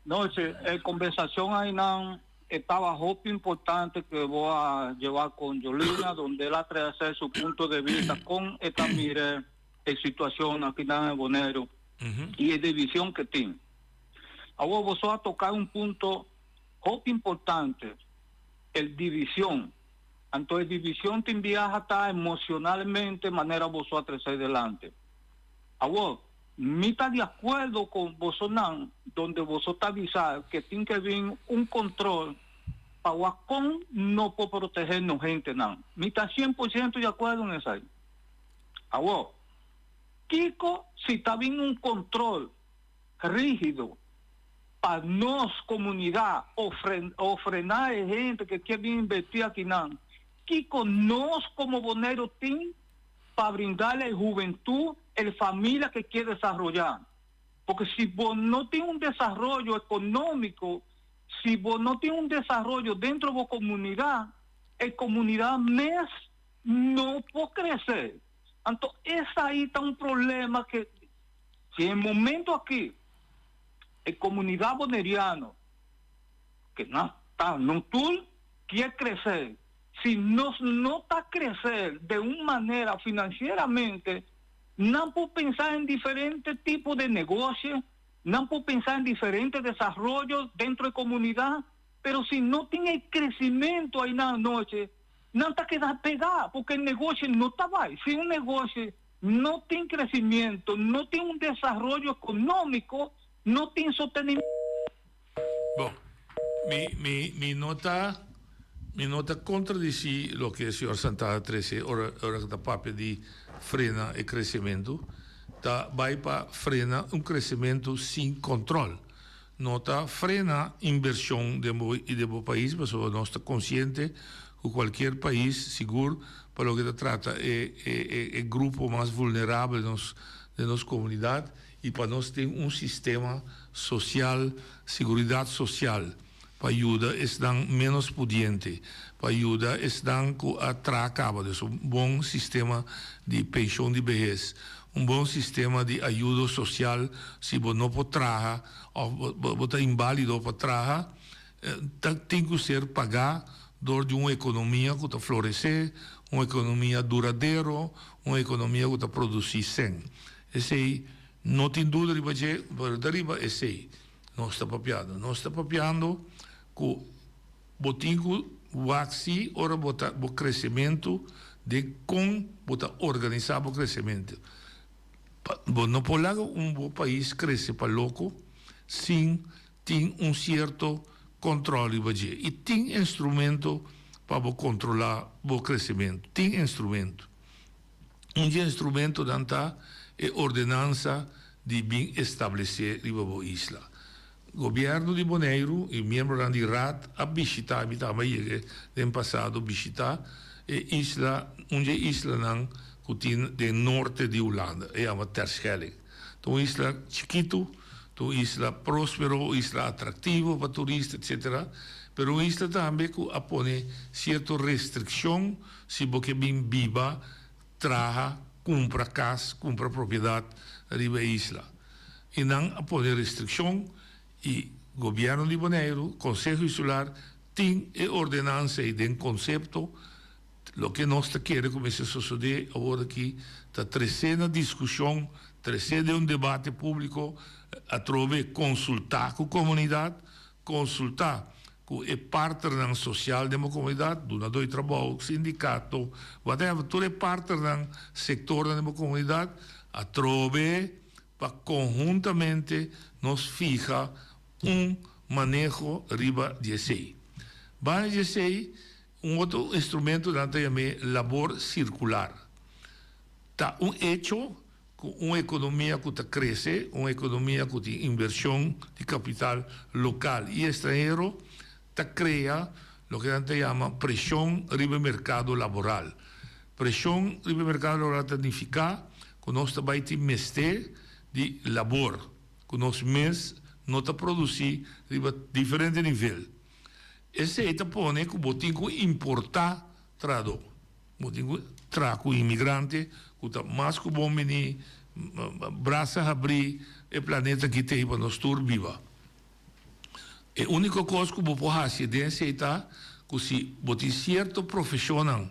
Noche, conversación ahí estaba hope importante que voy a llevar con Yolina, donde él hace su punto de vista con esta mire situación aquí en el Bonero y la división que tiene. Ahora vos a tocar un punto hope importante, el división. Entonces, división te envía hasta emocionalmente, de manera vos a crecer adelante. Ahora, me está de acuerdo con vosotros, donde vosotros avisar que tiene que haber un control para con no puede protegernos gente, no. Me está 100% de acuerdo en eso. Ahora, Kiko, si está bien un control rígido para nos comunidad o frenar gente que quiere invertir aquí, no. Kiko, nos como Bonero team para brindarle juventud, el familia que quiere desarrollar. Porque si vos no tienes un desarrollo económico, si vos no tienes un desarrollo dentro de la comunidad, la comunidad no puede crecer. Entonces, ahí está un problema que, si en el momento aquí, la comunidad boneriana, que no quiere crecer, si no está crecer de una manera financieramente, no puedo pensar en diferentes tipos de negocios, no puedo pensar en diferentes desarrollos dentro de comunidad, pero si no tiene crecimiento ahí en la noche, no está quedando pegado, porque el negocio no está ahí. Si un negocio no tiene crecimiento, no tiene un desarrollo económico, no tiene sostenimiento. Bom, mi nota contradice lo que el señor Santana 13 ora da papel de frena el crecimiento, va para frena un crecimiento sin control. Nota frena inversión de país, pero no está consciente que cualquier país seguro para lo que se trata el grupo más vulnerable de nuestra comunidad y para nosotros tener un sistema social, seguridad social. Para ayudar están menos pudientes, para ayudar están a acaba de un buen sistema de pensión de vejez, un buen sistema de ayuda social, si vos no puedes trabajar o vos estás inválido para trabajar, tiene que ser pagar door de uma economia que está florescer, uma economia duradoura, uma economia que está produzir sem. Esse não tem dúvida riba je, dariba esse nós está papiando com botinho waxi ora bota o crescimento de com bota organizar o crescimento. Não pode país crescer para louco sem ter certo controle e tem instrumento para controlar o crescimento. Tem instrumento. Instrumento danta é ordenança de bem estabelecer a isla. Governo de Bonaire e membro da RAT a visitar no passado visitar isla isla do norte de Holanda é uma Terschelling. Então isla chiquito, então isla próspero, isla atrativo para turistas, etc. Pero isla também que apone certa restrição se você bem viva, traga, compra casa, compra propriedade na isla. E não apone restrição e governo de Bonaire, Conselho Insular, tem ordenança e tem conceito. O que nós queremos começar a suceder agora aqui, está trazendo discussão, trazendo debate público, a través consultar com a comunidade, consultar com o partner social da comunidade, donador de trabalho, sindicato, whatever, todo é partner do setor da comunidade, a través para conjuntamente nos fija manejo riba de esse. Vai de esse outro instrumento também labor circular. Tá hecho com uma economia que cresce, uma economia que tem inversão de capital local e estrangeiro, cria o que a gente chama pressão sobre o mercado laboral. Pressão sobre o mercado laboral significa que nós também temos de labor, que nós mesmos não produzimos a diferente nível. Esse é o que botinho importar trado. Botinho trago imigrante, que está mais que bom menino, braça abrir, o planeta que tem para nós todos viva. A única coisa que você pode fazer é que se botar certo profissional,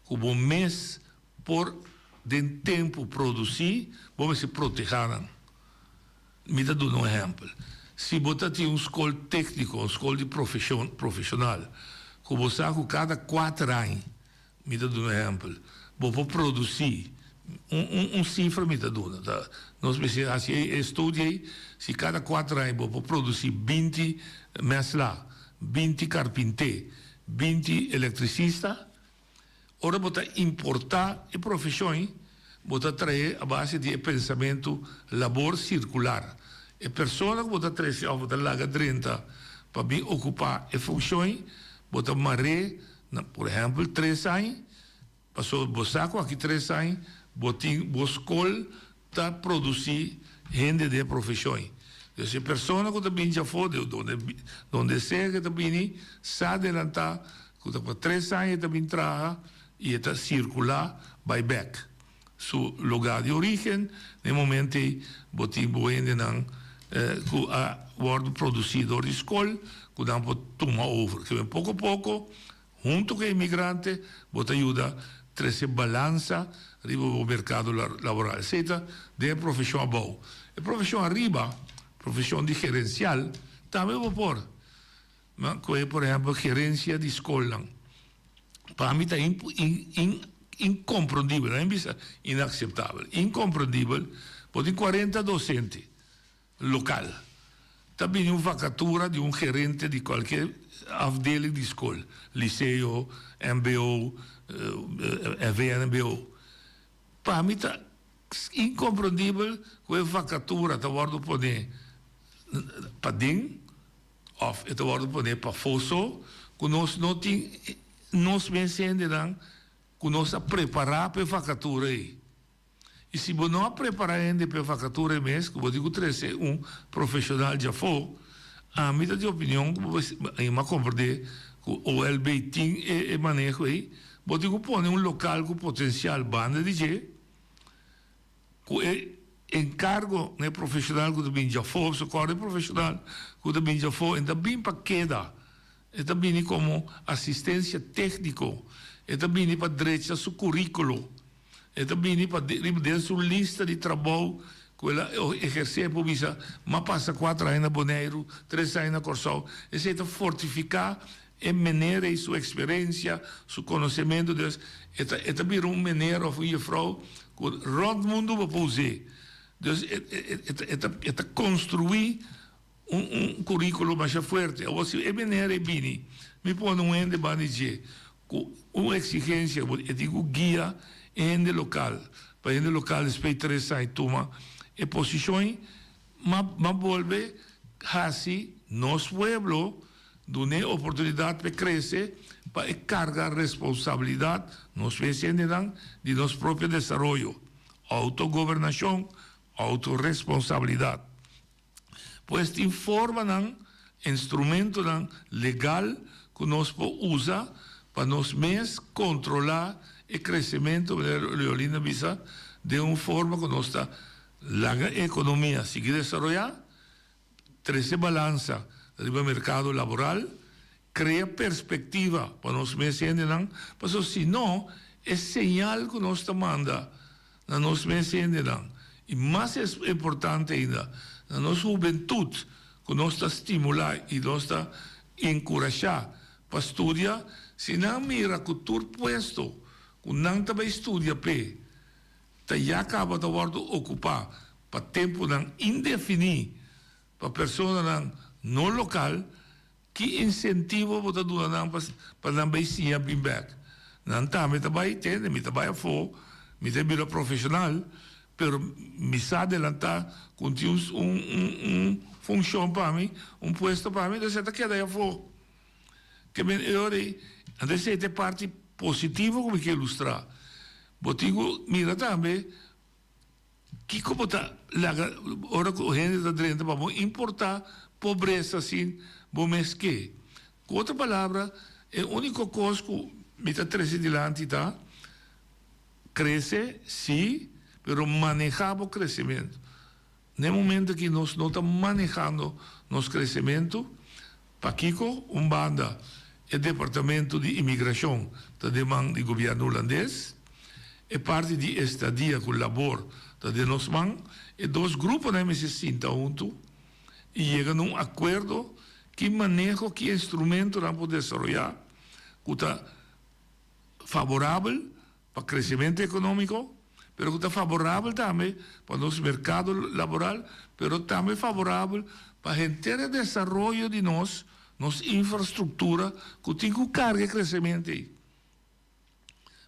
que você mês por de tempo produzir, você se proteger. Me dá um exemplo. Se você tem escola técnica, uma escola de profissional, que você sabe que cada 4 anos, me dá um exemplo, você produzir cifra, me dá tá? Nós precisamos estudar se cada 4 anos você produzir 20 mestres, 20 carpinteiros, 20 eletricistas, ora você importar a profissão, você trazer a base de pensamento labor circular. A pessoa que você traz, você larga 30 para bem ocupar a função, você marre, por exemplo, 3 anos, passou você aqui 3 anos, você escola está produzir gente de profissão. Então, a pessoa que também já foi, onde seja que também sabe adelantar, que por 3 anos também traga e está circular by back. Su lugar de origem, no momento você ainda não wordt produzido de escola, que dan pode tomar over. Que pouco a pouco, junto com o imigrante, você ajuda a trazer balança no mercado laboral. Seja de profissão boa. A profissão arriba, profissão de gerencial, também vou pôr. Por exemplo, gerência de escola. Para mim está incompreendível, inaceitável. Incompreendível, porque 40 docentes local. Também uma vacatura de gerente de qualquer afdeling de escola, liceu, MBO, VNBO. Para mim está incompreendível que a vacatura está worden poner para ding, ou está worden poner para fosso, que nós não temos, nós pensamos que nós a preparar para a vacatura aí. E se você não preparar ainda para a vacatura mesmo, que você digo trazer profissional já foi, a minha de opinião, eu compreender que o OLB tem manejo aí, você digo pôr local com potencial banda de G, que encargo profissional que também já foi, socorro profissional que também já foi, ainda bem para queda Esta viene como asistencia técnico. Esta viene para derecha su currículo. Esta viene para de su lista de trabajo que ela ejercer por visa, mas passa 4 anos na Bonaire, 3 anos na Corsol. Essa é fortificar em maneira e sua experiência, seu conhecimento. Esta vira maneira of je vrouw que rond mundo vai fazer. Dus esta construir currículo mais forte. Ou se é maneira bini, me põe ende banije, uma exigência, eu digo guia ende local, para ende local espei 3 anos toma e posições, mas volve assim nosso pueblo dune oportunidade para crescer, para carregar responsabilidade nos vecinos de nosso próprio desenvolvimento, autogovernação, autorresponsabilidade. Pues informa instrumento legal que nós usa para nós mesmos controlar o crescimento da Leolina Bisa de uma forma que nós está la economia sigue desarrollar, trece balança do mercado laboral, cria perspectiva para nós mesmos, porque se não, é sinal que nós manda na nós mesmos. E mais importante ainda, na nossa juventude, que nós está estimular e nós está encorajar para estudar, se não mira que todo puesto, que não também estuda pé, já acaba de ocupar para tempo indefinido para pessoas no local, que incentivo você dá para não ser bem back. Não está, me trabalha tem, me trabalha fora, me trabalha profissional, pero me sabe adelantar com função para mim, puesto para mim, você está quedando fora. Que melhor é, antes de ter parte positiva como que ilustrar. Botigo, mira também que como está hora que a gente está dentro para importar pobreza assim, bom mês que. Com outra palavra, é a única coisa que me está trazendo adiante, tá? Cresce, sim, mas manejar o crescimento. No momento que nós não estamos manejando nosso crescimento, para Kiko, banda, o Departamento de Imigração da demanda do governo holandês, é parte de estadia com o labor de nós mãos, e 2 grupos se sentam juntos e chegam a um acordo que maneja que instrumento não pode desenvolver, que está favorável para o crescimento econômico, mas que está favorável também para o nosso mercado laboral, mas também favorável para o inteiro desenvolvimento de nossa infraestrutura, que tem que carregar crescimento aí.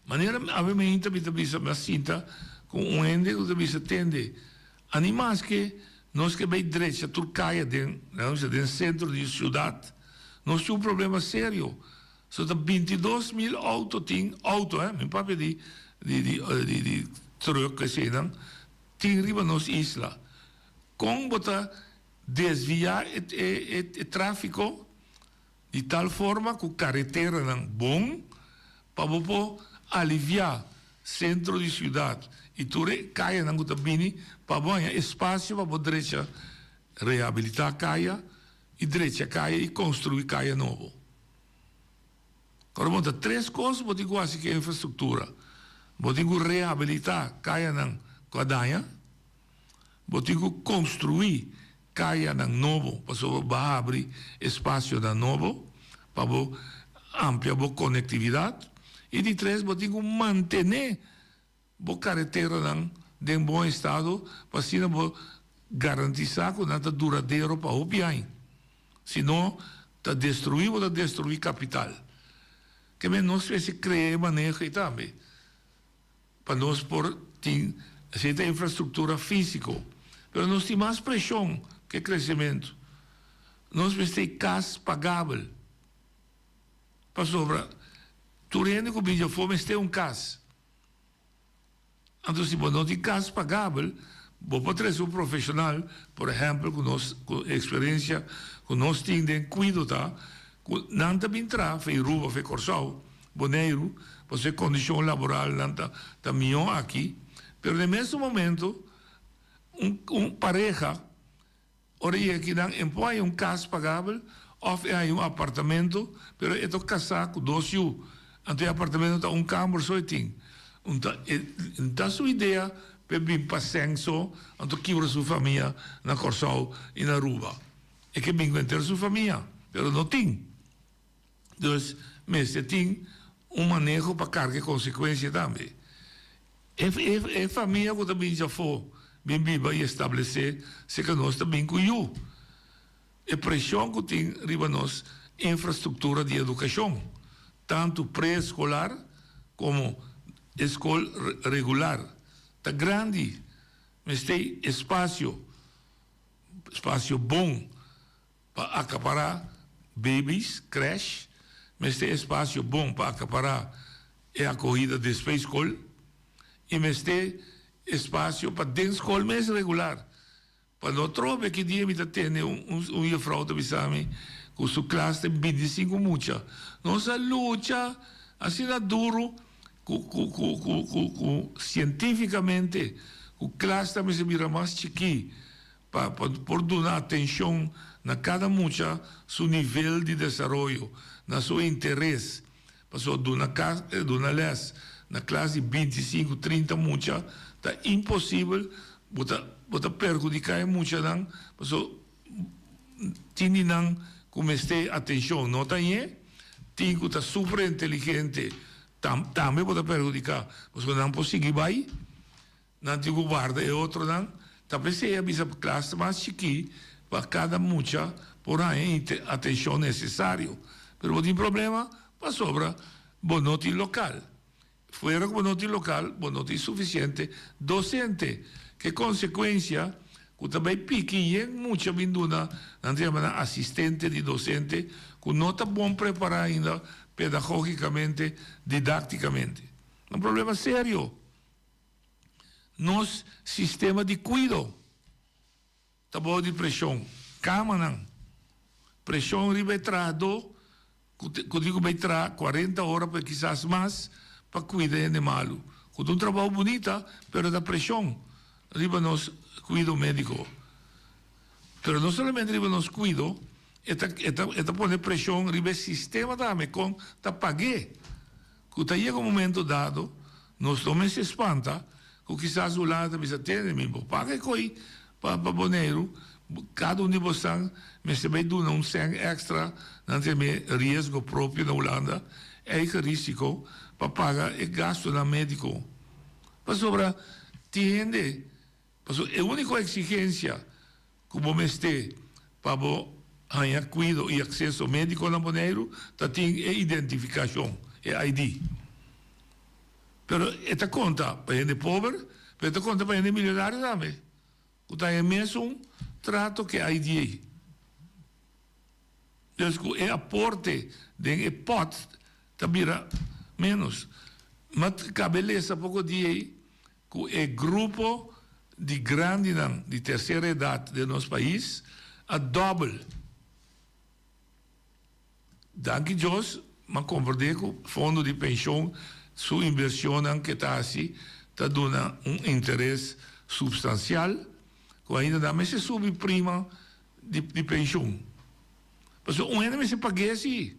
Maneira obviamente me sinta com ende que bisa tende animais que nós que bem direita Turquia dentro centro de cidade nós temos problema sério só 22.000 auto meu papai de truck que sei não tem riba nos isla com botar desviar o tráfico de tal forma que a carretera não bom para aliviar centro de cidade e tudo caia não está bem para banhar espaço para direita reabilitar caia e direita caia e construir caia novo. Agora, 3 coisas vou dizer quase que é infraestrutura. Vou dizer reabilitar caia não quadanha, vou dizer construir caia não novo para abrir espaço não novo para ampliar a conectividade. E de 3, vou dizer manter a carretera em bom estado para assim garantizar que não está duradouro para o bem. Senão, está destruir capital. Que nós precisamos criar manejo também. Para nós pôr essa infraestrutura física. Mas nós temos mais pressão que crescimento. Nós precisamos ter casa pagável. Para sobrar. Turene com a fome tem casa. Então, se não tem casa pagável, vou trazer um profissional, por exemplo, com experiência, que nós temos em cuidado, tá? Não está bem entrar, fez ruba, fez corsal, boneiro, você condição laboral não está melhor aqui, mas no mesmo momento, pareja, ora que não impõe casa pagável, Of hay un apartamento, pero esto casa con 2 yu. Ante apartamento está un kamer so ting. Então sua ideia para vir para Senso, então quebra sua família na Corsal e na Aruba. É que vem ter sua família, mas não tem. Então, mas tem manejo para carga consequência também. É família que também já foi bem viva e estabelecer se que nós também com you. É pressão que tem riba nós infraestrutura de educação, tanto pré-escolar como escola regular. Está grande, mas tem espaço bom para acaparar babies, creche, mas tem espaço bom para acaparar a acolhida de escola, e mas tem espaço para dentro da escola mais regular. Para não trocar que dia me tem fraude bisame com sua classe tem 25 mucha. Nossa luta assim é duro. Cientificamente, o classe também se vira mais chiqui por dar atenção na cada mucha seu nível de desenvolvimento, na seu interesse. Passou na les na classe 25, 30 mucha, está impossível botar perjudicar mucha não, passou tinha não comece atenção, não tem que estar super inteligente. Também pode perjudicar, porque não pode seguir vai, não tem guarda e outro não, talvez seja a classe mais chique para cada mucha por aí atenção necessário, mas tem problema para sobra bonote local, fora com bonote local, bonote suficiente docente, que consequência que também pique muita vinduna, não tem assistente de docente que não está bom preparado ainda pedagogicamente, didaticamente. Um problema sério. Nosso sistema de cuidado está bom de pressão. Cama não. Pressão ribetrado, que digo betra 40 horas, para quizás mais, para cuidar de malo. Com um trabalho bonito, mas da pressão. Riba nos cuidado médico. Mas não somente riba nos cuidado, esta pone pressão ribe o sistema também com ta pague. Quando chega momento dado, nós também se espanta, que quizás o lado bisa tem mesmo pague coi para boneiro, cada de vocês me se vai dar sangue extra, não tem risco próprio na Holanda, é risco para pagar o gasto na médico. Para sobra, entende? É a única exigência que você tem para ganhar cuidado e acesso médico na Boneiro, tem identificação, é ID. Pero esta conta para gente pobre, pero esta conta para gente milionário também. Então é mesmo trato que é ID. Então, é aporte de pot, também menos. Mas a beleza pouco dia que é grupo de grande de terceira idade de nosso país a doble. Danke Deus, mas compreendo que o fundo de pensão, sua inversão que está assim, está dando interesse substancial, que ainda dá mais se subprima de pensão. Mas um ano se paga assim.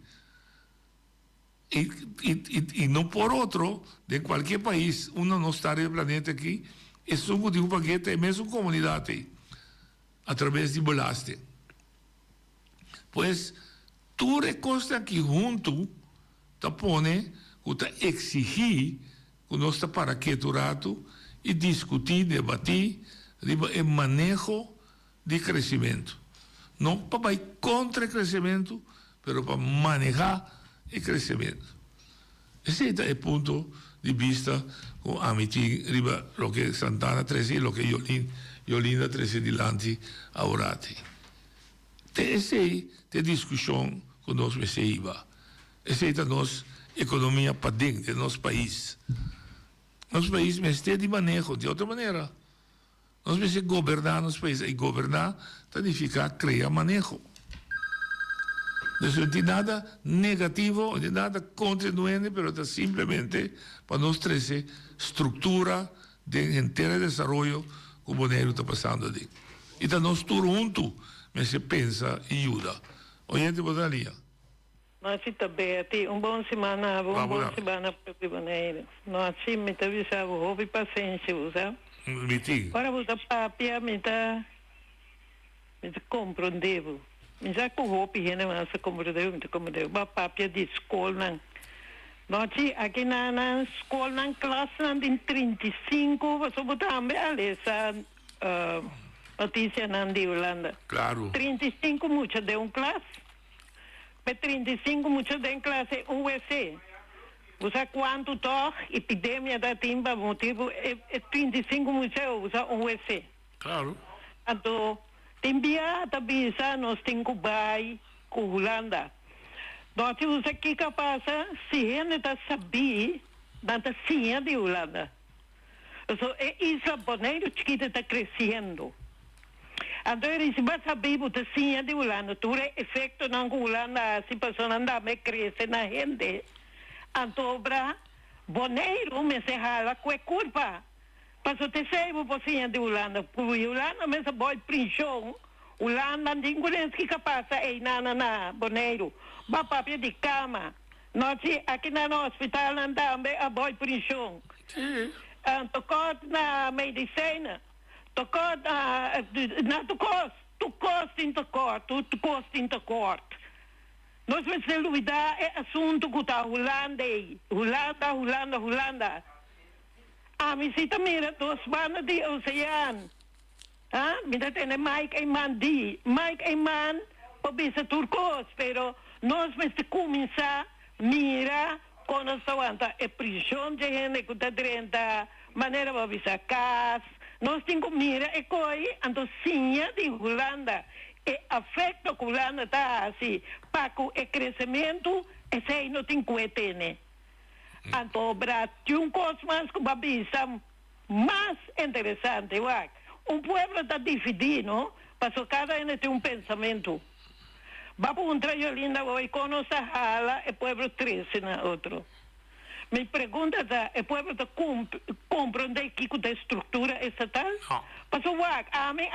E não por outro, de qualquer país, não está no planeta aqui, é sumo de paquete, é mesmo comunidade, através de bolaste. Pois, tudo é coisa que junto, está pone, está exigir, que nós está para que rato, e discutir, debater, o manejo de crescimento. Não para ir contra o crescimento, mas para manejar o crescimento. Esse é o ponto de vista com a mitin riba lo que Santana 13 e lo que Yolinda 13 dilante agora. Essa é a discussão que nós recebemos. Essa é a nossa economia para dentro do nosso país. Nosso país mas tem de manejo de outra maneira. Nós precisamos governar nosso país. E governar significa criar manejo. Não tem nada negativo, não tem nada contra o doente, mas simplesmente para nós trazer estrutura de inteiro desenvolvimento que o Boneiro está passando ali. Então, nós todos juntos, mas se pensa e ajuda. Oyente, boa dia. Nós também, bom semana, bom semana para o Boneiro. Nós me avisava, houve paciência, sabe? Miti. Para você papia, me compreendeu. Me já com roupa, mas compreendeu, mas papia de escola, nós aqui na escola, na classe, em 35, você botar essa notícia na Holanda. Claro. 35 muitas de uma classe. Para 35 muitas de uma classe UEC. Usa quanto toque, epidemia da timba, motivo, 35 muitas usa UEC. Claro. Então, timbia, tabisa, nós temos que ir com Holanda. Nós temos aqui que passa, se a gente sabe, nada sim de Holanda. Então, é isso, Boneiro, que está crescendo. Então, se você sabe, você sim de Holanda, tu é efeito na Holanda, se a pessoa anda a crescer na gente. Então, Boneiro, me se rala, que é culpa. Mas você sabe, você de Holanda, porque Holanda, me se boi prisão, Holanda, ninguém que passa, é na Boneiro. Ba papel de cama. Nós aqui no hospital andamos a boi prisão. Tocou na medicina. Tocou na tocou em corte. Nós vamos olvidar é assunto que está Holanda. A mim mira dos bandas de oceano. Ah, mira tem Mike Eyman, pobisa turcos, pero nós vamos começar a mirar quando estamos a prisão de gente que está dentro da maneira de avisar casa. Nós temos que mirar e coi, então sim, de Holanda. E afeto que Holanda está assim, para o crescimento, esse aí não tem que ter. Então, tem um coisa mais que babisa mais interessante. Pueblo está dividido, mas cada um tem pensamento. Vamos encontrar linda hoje com nossa hala, o pueblo 13 na outro. Me pergunta é o pueblo está compreender que a estrutura estatal? Mas a mim,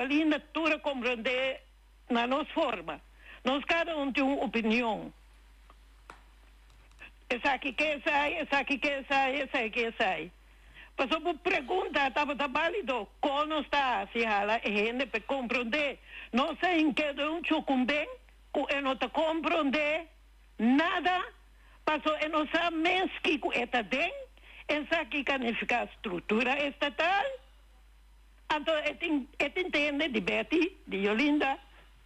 linda, tudo compreender na nossa forma. Nós cada um tem uma opinião. Essa aqui que sai. Mas a pergunta estava válido. Como está se hala, gente para compreender. Não sei em que um chucumbem, que não está compreender nada, mas não sabe mesmo que está dentro, essa aqui significa a estrutura estatal. Então, entende de Betty, de Yolinda,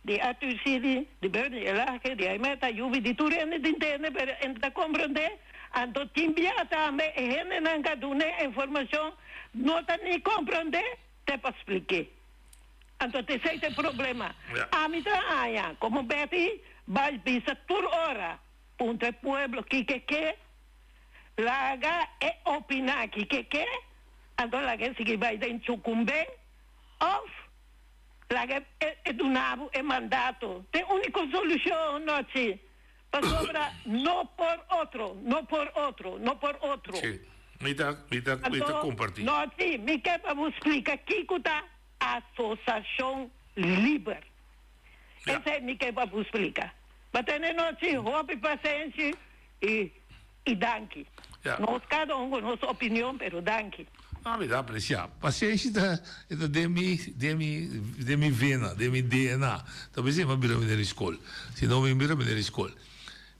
de Atucidi, de Bernie Elake, de Aimeta, Yubi, de Turene, de entende, para compreender. Então, timbia também, gente não tem informação, não está nem compreender, te para explicar. Então, esse é o problema. A mim está como Betty, vai visar por hora, ponto o pueblo, que, laga é opinar, que, então, laga se vai dentro cumbem, ou, laga é do nabo, é mandato. Tem única solução, não é? Para sobrar, não por outro. Sim, me está compartilhando. Não, sim, me quer para você explicar que está Associação Liber. Esse é me quer para você explicar. Mas tem noite, roupa e paciência e danke. Nós cada um com nossa opinião, pero danke. Me dá apreciar. Paciência é de mi vena, de mi DNA. Talvez eu me mira na escola. Se não me mira na escola.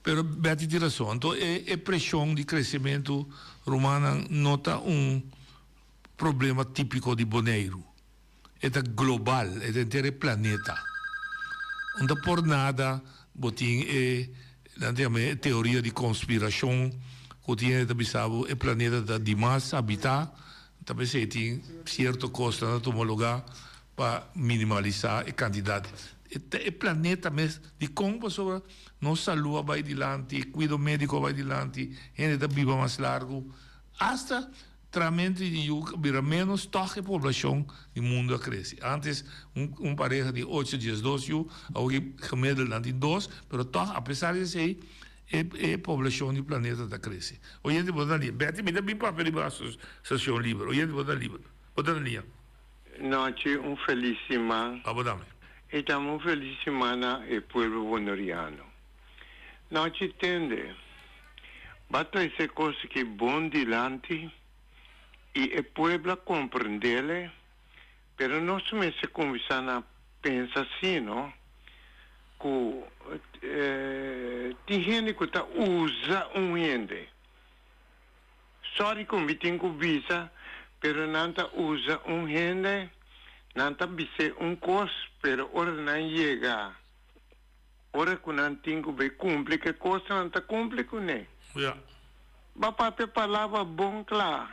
Pero Betty tem razão. Então, é pressão de crescimento romano nota problema típico de Boneiro. É global, é do inteiro planeta. Não por nada, botin é teoria de conspiração, que tinha o planeta de mais habitar, talvez tem certo custo na tomar lugar para minimalizar a quantidade. O planeta mesmo, de como sobre nossa saúde vai adiante, cuidado médico vai adiante, gente está viva mais largo, hasta tratamento de vira menos, toque a população do mundo cresce. Antes, pareja de 8 dias, 2 anos, hoje gemiddeld de 2, mas toch, apesar de ser, a população do planeta está crescendo. Hoje, vou dar ali. Betty, me dá bem papel de associação livre. Hoje, vou dar livre. Vou dar ali. Noite, felíssima. Abodame. Estamos feliz semana el pueblo bonoriano. No ci tende. Basta esa cosa que es bon delante y el pueblo comprendele, pero no se me se conversan a pensar así, ¿no? Que gente que usa un gente. Sorry que me tengo visa, pero nanta usa un gente, nanta vise un cos, pero ahora no llega. Ahora que no tengo que cumplir, que cosa nanta cumple con él. Ja. Va para palavra bom claro.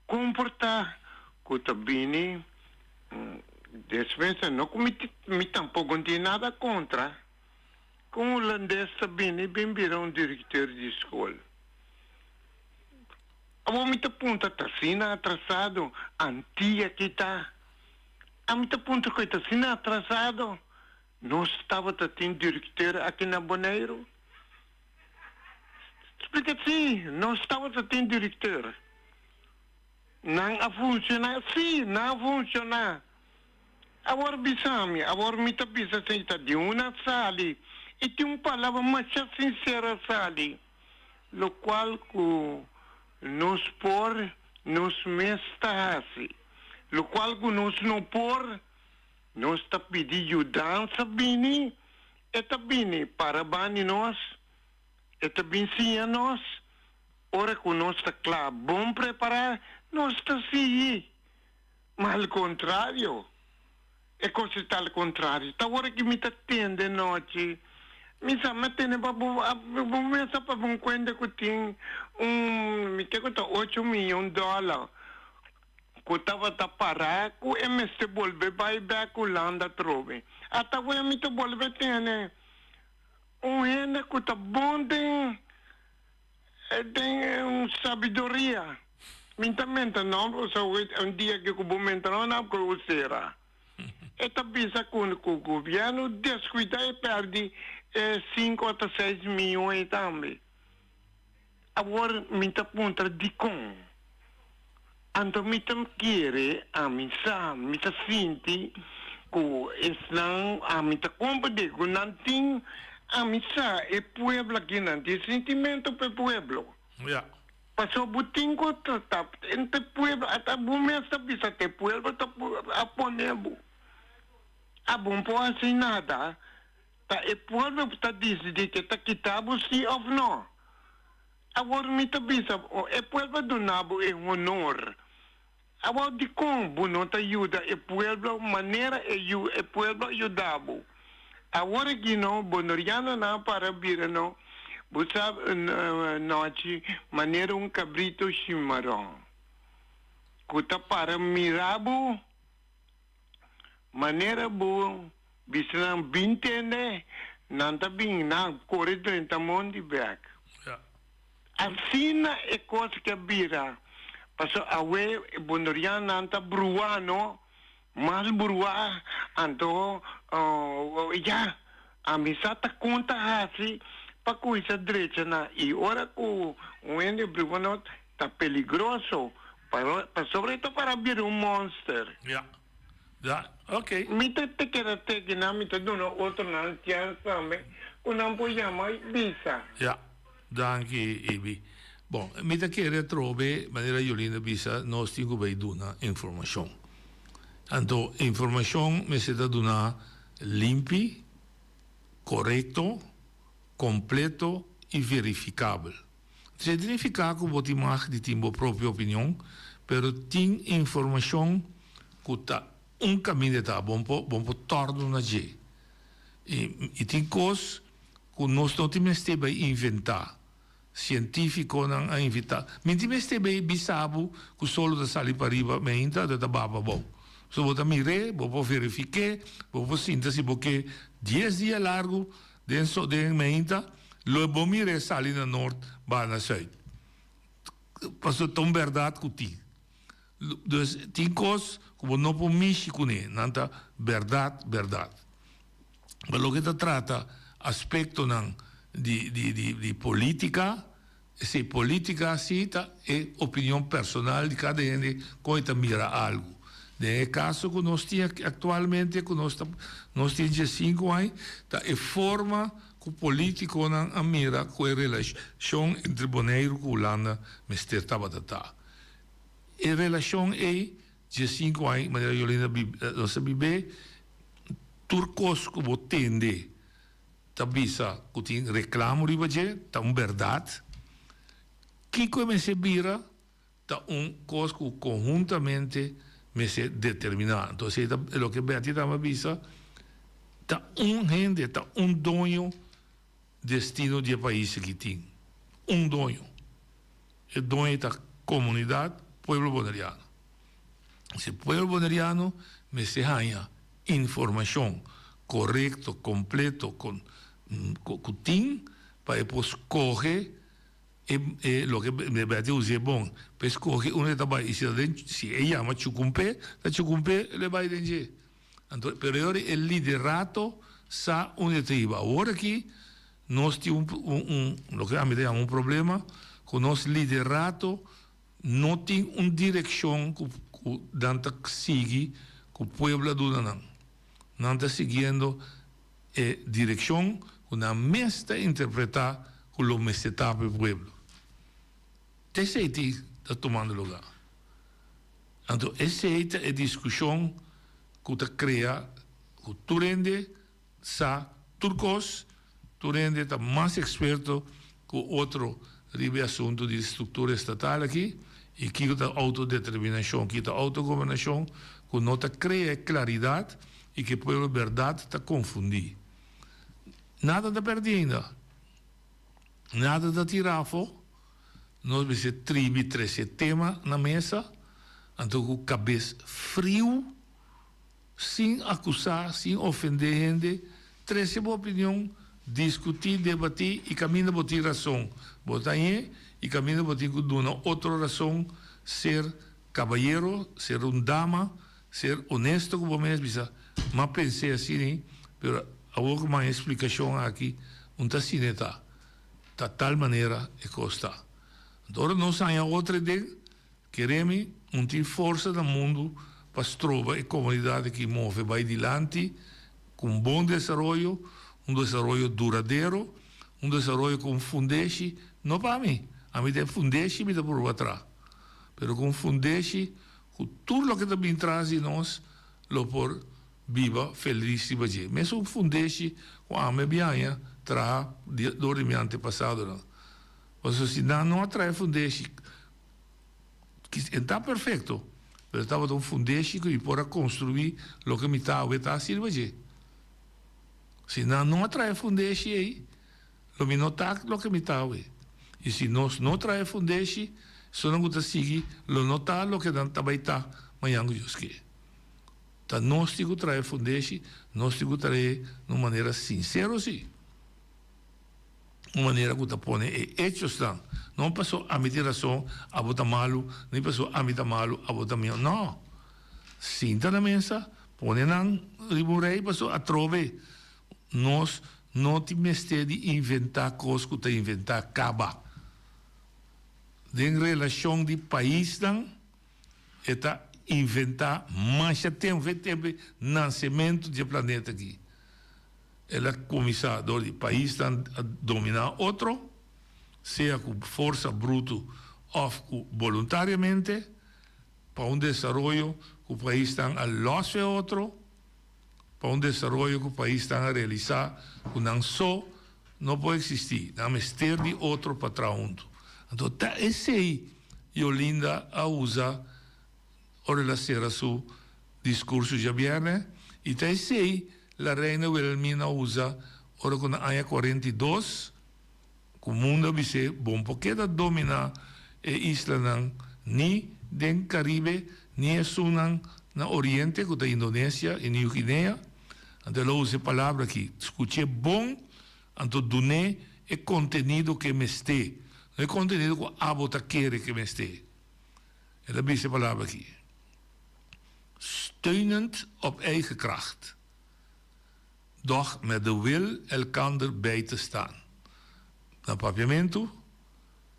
Comportar que também despensa não me tampouco tem nada contra. Com o holandês também bem viram diretor de escola. A muita ponta está assim atrasado, antiga que está. A muita ponta que está assim atrasado. Nós estava tendo diretor aqui na Bonaire. Explica assim, nós estava tendo diretor. Não a funcionar, sim, não a funcionar. Agora bisami, agora me está pensando de uma sala e tem uma palavra mais sincera sala, lo qual nos por nos mesta assim, lo qual nos não por nós está pedindo ajuda bini, eta bini para bani nós, eta bem sim a nós, ora que nós está claro, bom preparar, nós está sim, mas ao contrário, é coisa está ao contrário, está hora que me está tendo noite, me chama tendo para começar para um conta que tem me quer contar $8 milhões, que estava a parar, que o MST volve vai back Holanda trove. Até o MST volve tem gente que está bom tem sabedoria. Mintamento não, só dia que o momento não que o será. Esta bisa com o governo descuida e perde 5 até 6 milhões também. Agora minta ponta de com. Então mitam querer a missa, mita sinti que estão a mita compreender que não tem a missa é pueblo que não tem sentimento para pueblo. Ja. Passou butinho tá entre pueblo até bom essa bisa te pueblo tá a ponebu. A bom por assim nada. Tá é pueblo tá decidir que tá quitado sim ou não. Agora mita bisa é pueblo do nabo é honor. Agora de como não te ajuda é pueblo maneira é pueblo ajudado. Agora que não bonoriano não para vir não. Você noite maneira cabrito chimarrão. Kuta para mirabo maneira boa bisnan bintende nanta bing na corre 30 mondi back. Assim é coisa que vira. Paso awe bonorian nanta bruano mas brua anto ya a misata conta assim para coisa direita na e ora o ende bruano tá peligroso para sobretudo para vir monster. Ja. Ja, ok. Mita te queda te que na mita dono outro na chance também o não pode chamar visa. Ja. Danke, Ebi. Bom, mi da chiede trobe, maniera Iolina bisa, non stiamo bei duna informazione. Anto, informazione mi si da duna limpi, corretto, completo e verificabile. Se significa che voti mag di timbo propria opinione, però tin informazione che ta un cammino da buon po' torno na je. E tin cos che non sto ti meste bei inventare. Científico não a invitar. Minti meste bem bisabu que solo da sali para riba meinta da baba bom. So vou mire, vou verificar, vou síntese porque 10 dias largo dentro de meinta, lo bom mire sali na norte, ba na sul. Passou tão verdade que ti. Dus tem coisas que não po mishi kune, nanta verdade. Mas lo que te trata aspecto não di politica, se politica cita è opinione personale di cada gente come mira algo. nel caso che noi stiamo attualmente, che noi stiamo 5 anni, è forma che politico non ammira quella relazione entre Bonaire e Holanda me sterta batata. E relazione è, già 5 anni, ma Jolina non sa bibè, turcos che tende, tabisa, che ti reclamo ribaje, ta un verdad, chi come se bira, ta un cos che conjuntamente me se determina. Entonces, lo que Beati tama bisa, ta un gente, ta un dono destino de país que tem. Un dono. El dono da comunidade, pueblo boneriano. Se pueblo boneriano me se haya informação correcto, completo, con tem, para depois correr lo que me Beati usa bom, para escolher onde está vai, se ella chama Chucumpe, da Chucumpe le vai dentro. Então, per ora il liderato sa onde está. Ora aqui nós temos lo que a mim un problema, con nos liderato não tem uma direção que danta sigue que o pueblo do não está seguindo a direção que na mesta interpretar que o mesta para o pueblo. Esse está tomando lugar. Então, essa é a discussão que está cria, que tu rende sa turcos, tu rende está mais experto que outro ribe assunto de estrutura estatal aqui, e que está autodeterminação, que está autogovernação, que não está cria claridade e que o pueblo verdade está confundido. Nada está perdendo. Nada está tirado. Nós vamos tribi 13 tema na mesa, então com cabeça frio, sem acusar, sem ofender gente, 13 boa opinião, discutir, debater e caminho para ter razão. Botar aí e caminho para ter outra razão, ser cavalheiro, ser dama, ser honesto com você mesmo. Mas pensei assim, mas agora uma explicação aqui, não está assim, está. De tal maneira é que está. Agora nós temos outra ideia, queremos ter força no mundo para trovar a comunidade que move vai adiante com bom desenvolvimento, duradouro, desenvolvimento com fundeixe, não para mim. A mim tem fundeixe e me dá por atrás. Mas com fundeixe, com tudo o que também traz de nós, lo por viva, feliz e baje. Mas um fundeixe, com a minha bianha, traz do meu antepassado. Mas se não atrai fundeixe, que está perfeito, mas estava um fundeixe que pode construir o que me está assim, baje. Se não atrai fundeixe aí, lo me notar o que me está e se nós não atrai fundeixe, só não gusta seguir, lo notar o que não está vai estar amanhã que tá nós temos que trazer fundeixe, nós temos que trazer de uma maneira sincera, sim. Uma maneira que está pondo hechos não passou a meter razão, a botar malo, nem passou a meter malo, a botar meu. Não. Sinta na mesa, põe na riburei, passou a trove. Nós não temos de inventar coisas que está inventar acaba. Em relação de país, está inventar mais tempo nascimento do planeta aqui. Ela começar do país a dominar outro, seja com força bruta ou voluntariamente, para desenvolvimento que o país está a losse outro, para desenvolvimento que o país está a realizar, que não só não pode existir, não é de outro para trás. Então, esse aí, Yolinda a usar a relação a seu discurso de viernes, e esse aí, la reina Wilhelmina usa, ora con año 42, que o mundo dice, bom, porque da domina a isla ni den Caribe, ni sunan na Oriente, que da Indonésia e New Guinea. Então, ela usa a palavra aqui, escutei bom, então, doné é contenido que me este, não é contenido que a bota quer que me este. Ela diz a palavra aqui. Steunend op eigen kracht. Doch met de wil elkander bij te staan. No papiamento,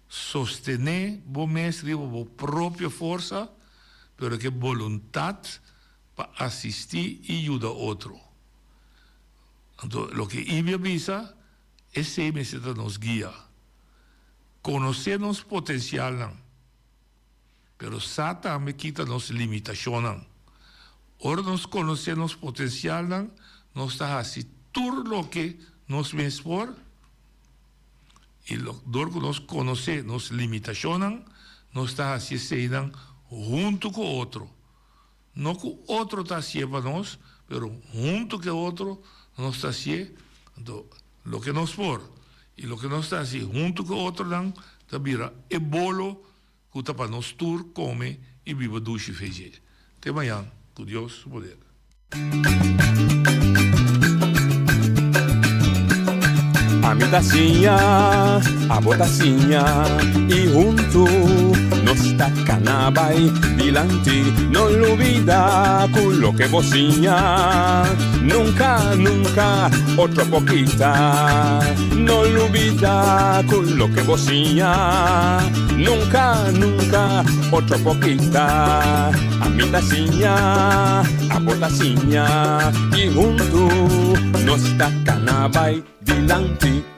sostener bom mestre, bo própria força, pero que voluntad para asistir y ayudar a otro. Entonces, lo que Ibia avisa, ese meseta nos guía. Conocernos potencial, pero Satan me quita nos limitaciones. Ahora nos conocemos potencial, nos está así todo lo que nos ves por, y lo que nos conoce nos limitaciones, nos está así seidan junto con otro. No que otro está haciendo nos, pero junto con otro nos está haciendo lo que nos por. Y lo que nos está así junto con otro, también es bolo que para nos tur come y viva duche feje. Te mañana, con Dios poder. A mi tacinha, a botacinha, e junto nos está canabay, dilanti, no lo olvida con lo que vocinha. Nunca, nunca, otra poquita, no lo olvida con lo que vocinha. Nunca, nunca, otra poquita, a mi tacinha, a botacinha, y junto nos está canabay, dilanti.